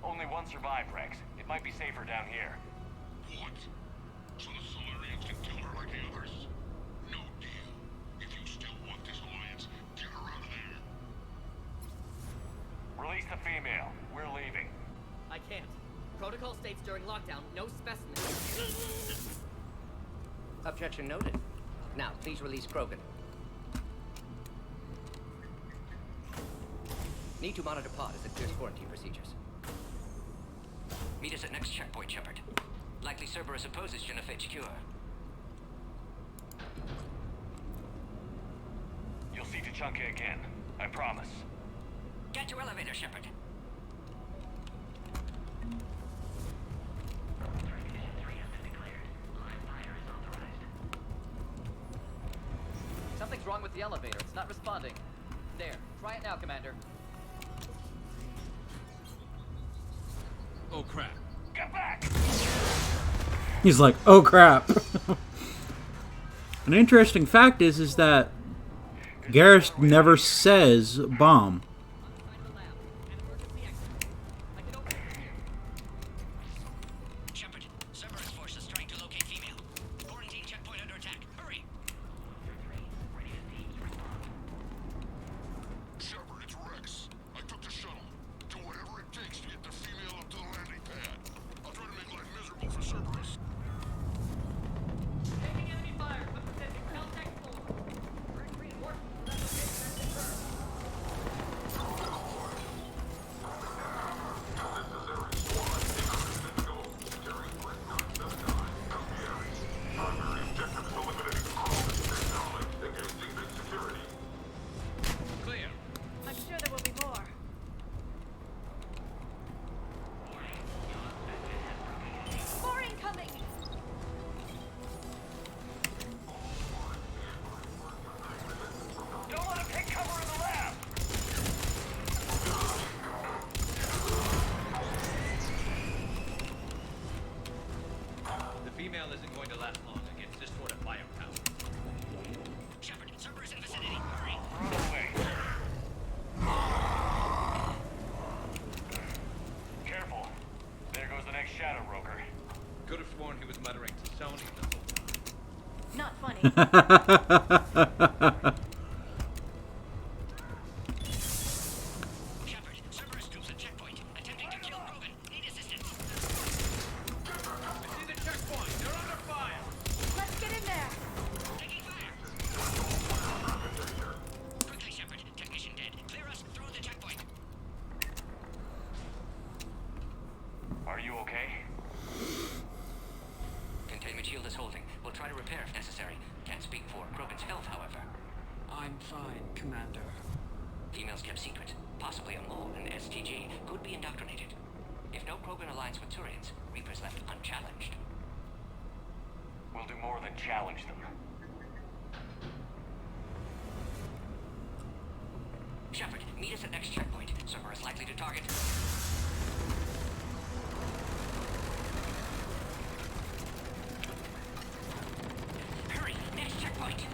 Only one survived, Rex. It might be safer down here. What? So the Solarians can kill her like the others? No deal. If you still want this alliance, get her out of there. Release the female. We're leaving. I can't. Protocol states during lockdown, no specimens. Objection noted. Now, please release Krogan. Need to monitor pod as it clears quarantine procedures. Meet us at next checkpoint, Shepard. Likely Cerberus opposes genophage cure. You'll see Tachanka again. I promise. Get to elevator, Shepard. wrong with the elevator. It's not responding. There. Try it now, Commander. Oh crap. Get back! He's like, oh crap. An interesting fact is that Garrus never says bomb. Shepard, Cerberus forces trying to locate female. Quarantine checkpoint under attack. Hurry! Shepard, it's Rex. I took the shuttle. Do whatever it takes to get the female up to the landing pad. I'll try to make life miserable for Cerberus. Taking enemy fire. What's the setting? Contact 4. Reinforcements. Clear. I'm sure there will be more. More incoming! Don't let him take cover in the lab! The female isn't going to last long against this sort of firepower. Shepard, Cerberus in vicinity. Hurry! Careful. There goes the next shadow broker. Could have sworn he was muttering to Sony the whole time. Not funny. Shepard, Cerberus troops at checkpoint. Attempting to kill Krogan. Need assistance. I see the checkpoint. They're under fire. Let's get in there! Taking fire. Quickly, Shepard. Technician dead. Clear us through the checkpoint. Are you okay? Containment shield is holding. We'll try to repair if necessary. Can't speak for Krogan's health, however. I'm fine, Commander. Females kept secret. Possibly a mole in STG. Could be indoctrinated. If no Krogan aligns with Turians, Reapers left unchallenged. We'll do more than challenge them. Shepard, meet us at next checkpoint. Cerberus likely to target. Hurry! Next checkpoint!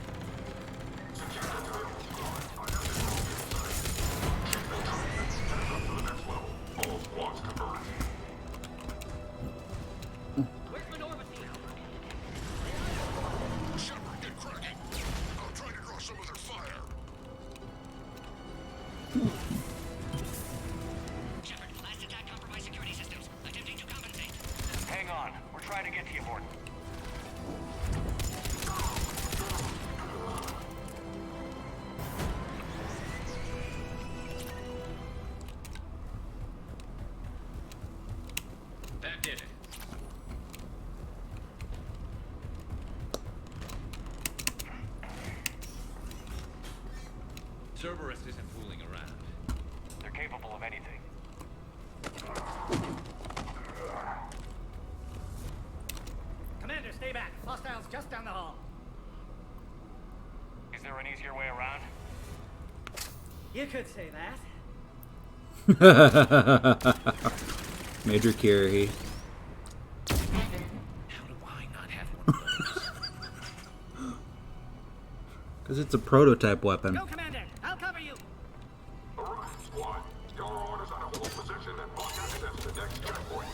Where's Minorva team? Shepard, get cracking. I'll try to draw some of their fire. Shepard, last attack compromised security systems. Attempting to compensate. Hang on. We're trying to get to you, Morton. That did it. Cerberus isn't fooling around. They're capable of anything. Commander, stay back. Hostiles just down the hall. Is there an easier way around? You could say that. Major Curie. How do I not have one of those? Because it's a prototype weapon. Go, Commander. I'll cover you. Alright, squad. Your orders on a hold position and block access to the next checkpoint.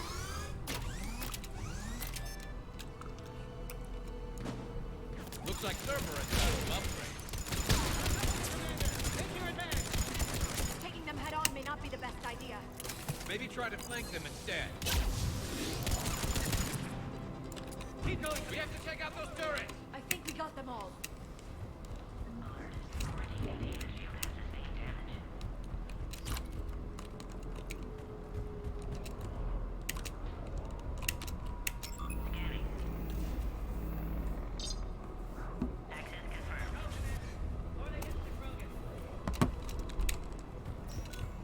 Looks like Cerberus got some upgrades. Taking them head on may not be the best idea. Maybe try to flank them instead. Keep going. We have to take out those turrets. I think we got them all.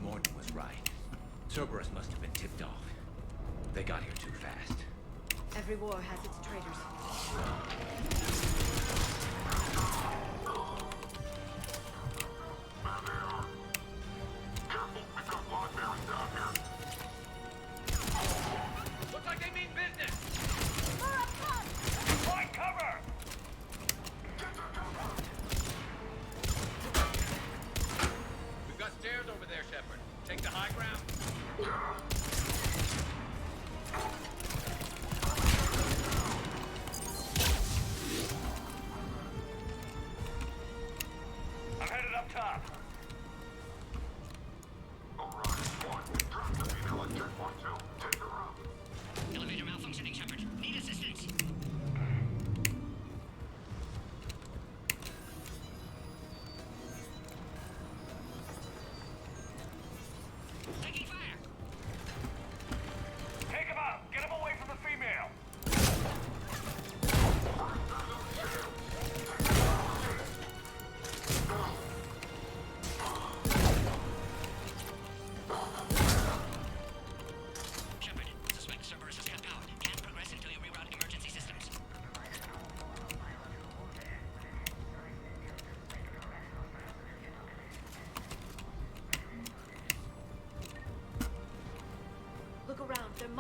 Morton was right. Cerberus must have been tipped off. They got here too fast. Every war has its traitors.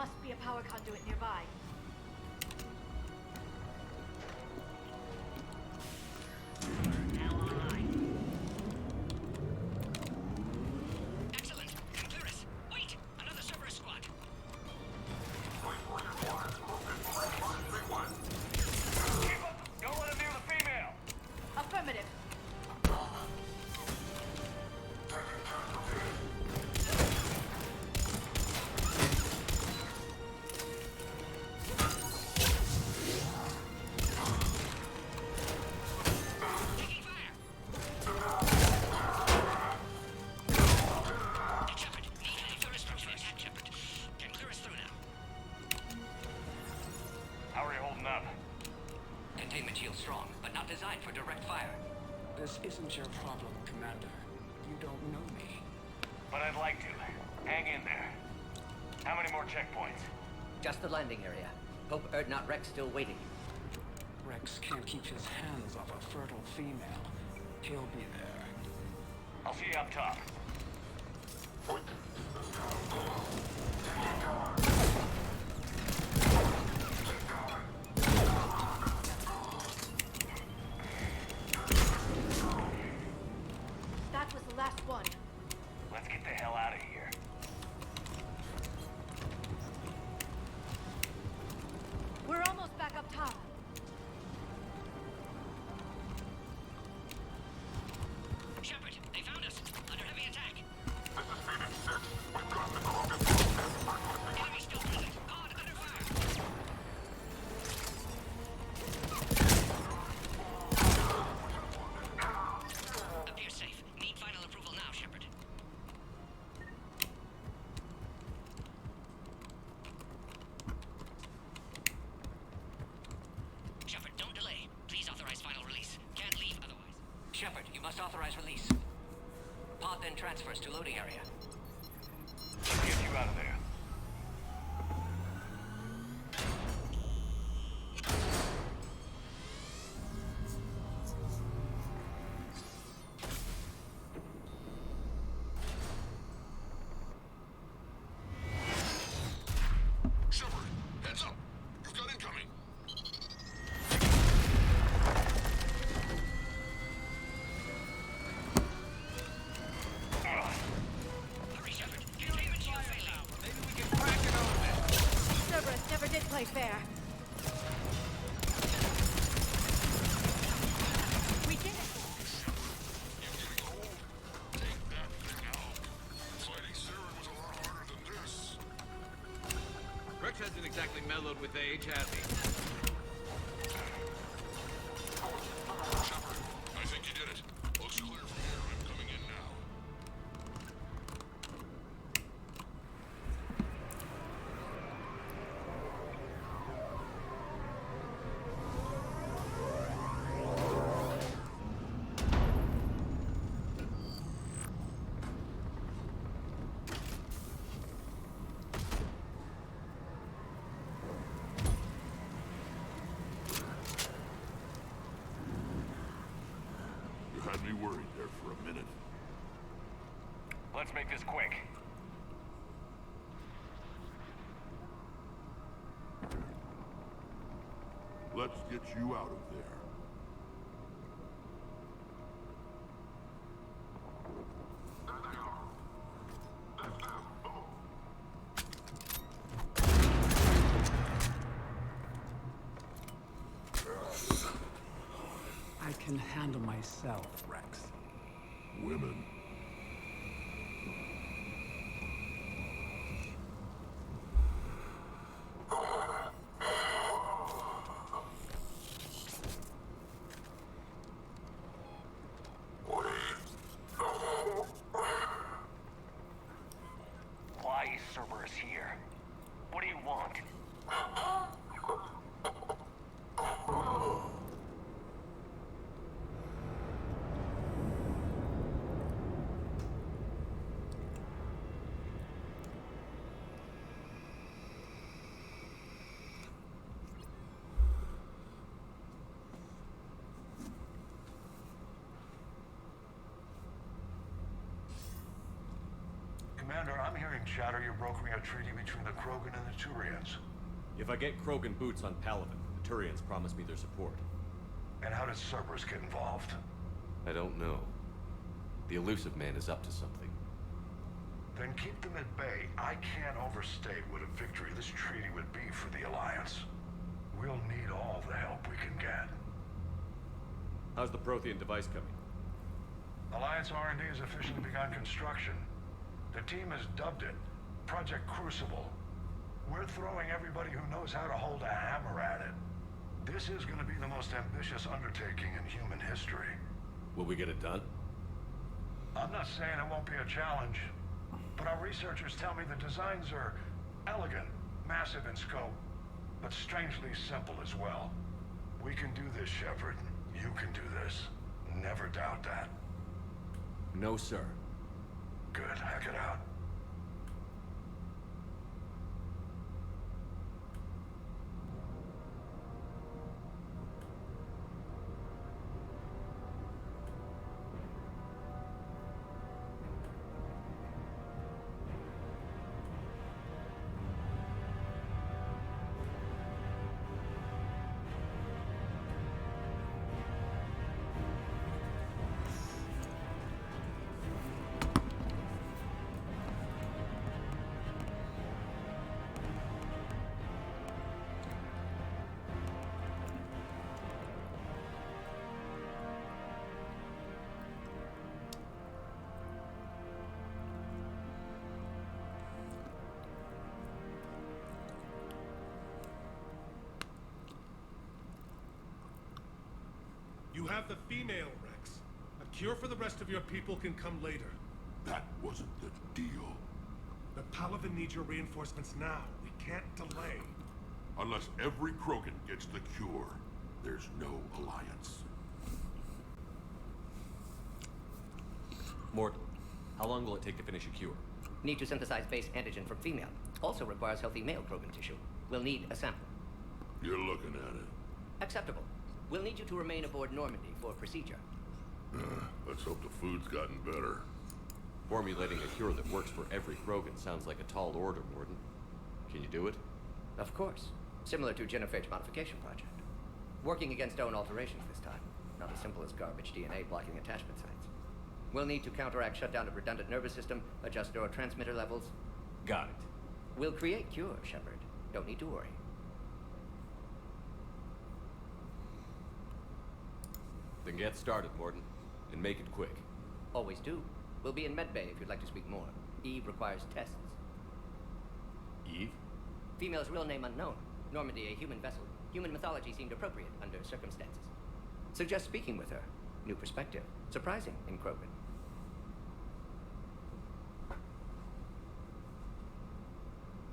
must be a power conduit nearby. Excellent. Can clear us. Wait! Another Cerberus squad. Keep up! Don't let him near the female! Affirmative. Shepard, need any further structure attack, Shepard. Can clear us through now. How are you holding up? Containment shield strong, but not designed for direct fire. This isn't your problem, Commander. You don't know me. But I'd like to. Hang in there. How many more checkpoints? Just the landing area. Hope not Rex still waiting. Rex can't keep his hands off a fertile female. He'll be there. I'll see you up top. That was the last one. Let's get the hell out of here. We're almost back up top. Shepard, they found us. Under heavy attack. Enemy still present. On, under fire. Appears safe. Need final approval now, Shepard. Shepard, don't delay. Please authorize final release. Can't leave otherwise. Shepard, you must authorize release. Pod then transfers to loading area. Let's get you out of there. Shepard, heads up! You've got incoming! Hurry, Shepard. Containment shield failing. Maybe we can crack it open. Cerberus never did play fair. We did it. You're getting old. Take that thing out. Fighting Saren was a lot harder than this. Rex hasn't exactly mellowed with age, has he? Shepard, I think you did it. Looks clear from here. I'm coming in now. You had me worried there for a minute. Let's make this quick. Let's get you out of there. I can handle myself, Rex. Women. Why is Cerberus here? What do you want? Commander, I'm hearing chatter you're brokering a treaty between the Krogan and the Turians. If I get Krogan boots on Palaven, the Turians promise me their support. And how did Cerberus get involved? I don't know. The Elusive Man is up to something. Then keep them at bay. I can't overstate what a victory this treaty would be for the Alliance. We'll need all the help we can get. How's the Prothean device coming? Alliance R&D has officially begun construction. The team has dubbed it Project Crucible. We're throwing everybody who knows how to hold a hammer at it. This is going to be the most ambitious undertaking in human history. Will we get it done? I'm not saying it won't be a challenge, but our researchers tell me the designs are elegant, massive in scope, but strangely simple as well. We can do this, Shepard. You can do this. Never doubt that. No, sir. Good. Hack it out. You have the female, Rex. A cure for the rest of your people can come later. That wasn't the deal. The Palaven needs your reinforcements now. We can't delay. Unless every Krogan gets the cure, there's no alliance. Morton, how long will it take to finish a cure? Need to synthesize base antigen from female. Also requires healthy male Krogan tissue. We'll need a sample. You're looking at it. Acceptable. We'll need you to remain aboard Normandy for procedure. Let's hope the food's gotten better. Formulating a cure that works for every Krogan sounds like a tall order, Morton. Can you do it? Of course. Similar to genophage modification project. Working against own alterations this time. Not as simple as garbage DNA blocking attachment sites. We'll need to counteract shutdown of redundant nervous system, adjust neurotransmitter levels. Got it. We'll create cure, Shepard. Don't need to worry. Then get started, Morton. And make it quick. Always do. We'll be in medbay if you'd like to speak more. Eve requires tests. Eve? Female's real name unknown. Normandy, a human vessel. Human mythology seemed appropriate under circumstances. Suggest speaking with her. New perspective. Surprising in Krogan.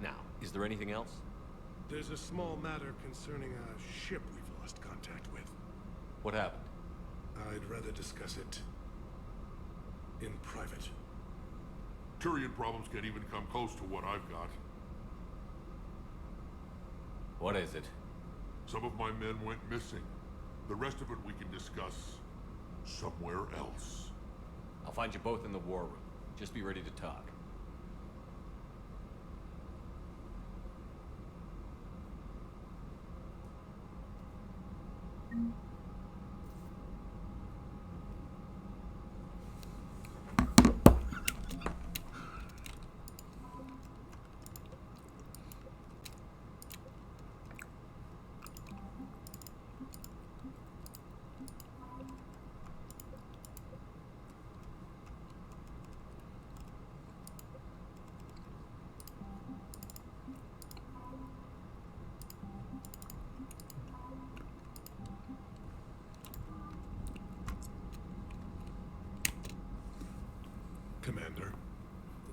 Now, is there anything else? There's a small matter concerning a ship we've lost contact with. What happened? I'd rather discuss it in private. Turian problems can't even come close to what I've got. What is it? Some of my men went missing. The rest of it we can discuss somewhere else. I'll find you both in the war room. Just be ready to talk. Commander.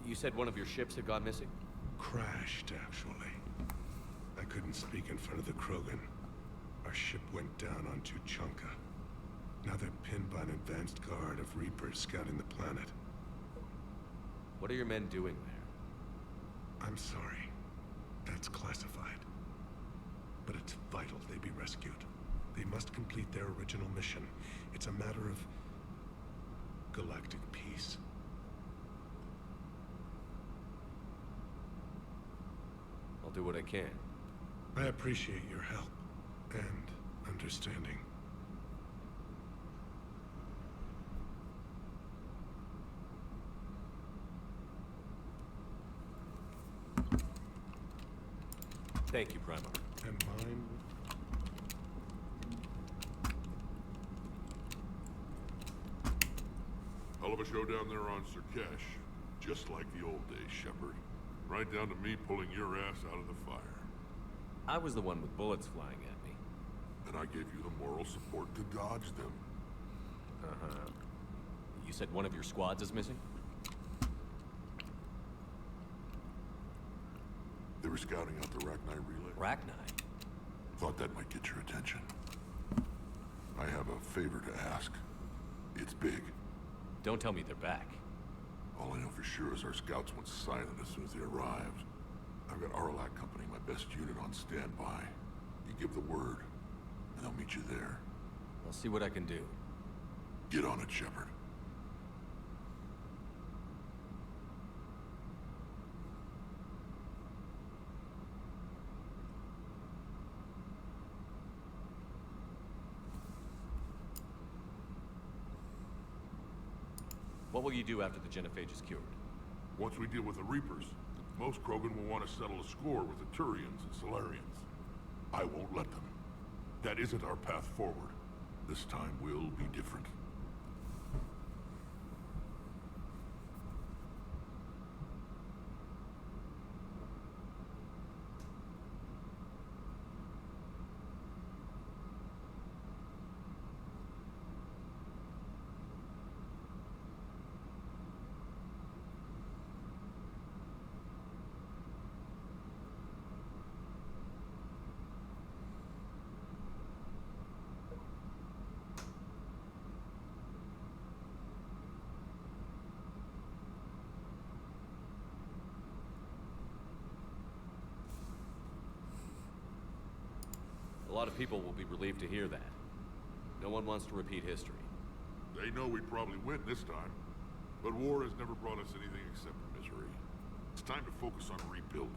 You said one of your ships had gone missing? Crashed, actually. I couldn't speak in front of the Krogan. Our ship went down on Tuchanka. Now they're pinned by an advanced guard of Reapers scouting the planet. What are your men doing there? I'm sorry. That's classified. But it's vital they be rescued. They must complete their original mission. It's a matter of galactic peace. do what I can. I appreciate your help and understanding. Thank you, Primarch. And mine? Hell of a show down there on Sirkesh. Just like the old days, Shepard. Right down to me pulling your ass out of the fire. I was the one with bullets flying at me. And I gave you the moral support to dodge them. Uh-huh. You said one of your squads is missing? They were scouting out the Rachni relay. Rachni? Thought that might get your attention. I have a favor to ask. It's big. Don't tell me they're back. All I know for sure is our scouts went silent as soon as they arrived. I've got Arlac Company, my best unit, on standby. You give the word, and I'll meet you there. I'll see what I can do. Get on it, Shepard. What will you do after the genophage is cured? Once we deal with the Reapers, most Krogan will want to settle a score with the Turians and Solarians. I won't let them. That isn't our path forward. This time will be different. A lot of people will be relieved to hear that. No one wants to repeat history. They know we probably win this time, but war has never brought us anything except misery. It's time to focus on rebuilding.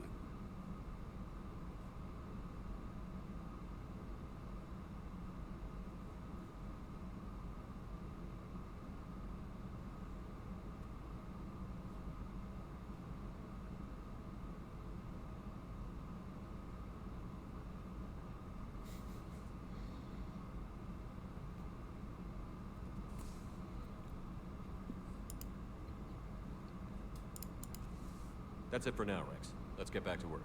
That's it for now, Rex. Let's get back to work.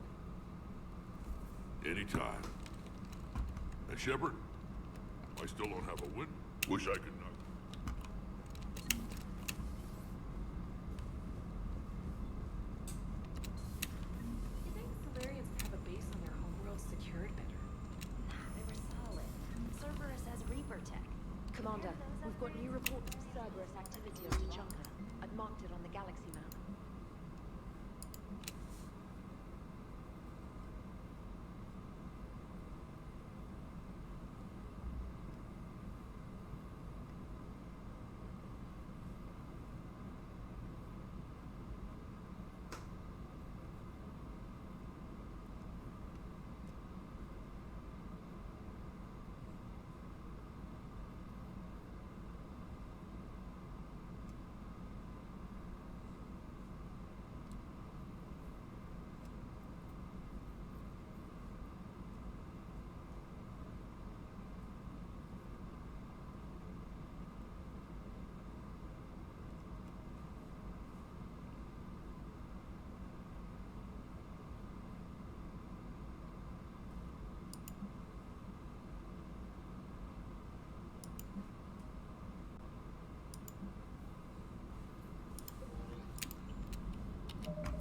Anytime. And Shepard, I still don't have a win. Wish I could not. You think Solarians would have a base on their homeworld secured better? Nah, they were solid. Cerberus has Reaper tech. Commander, we've got new reports of Cerberus activity on Tuchanka. I've marked it on the galaxy map.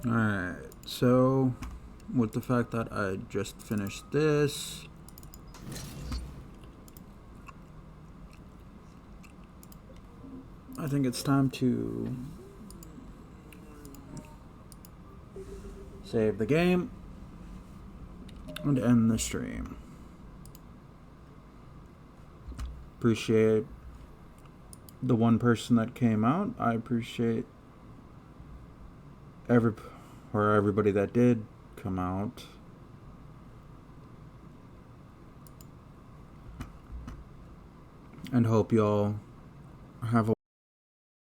Alright, so with the fact that I just finished this, I think it's time to save the game and end the stream. Appreciate the one person that came out. I appreciate everybody that did come out. and hope y'all have a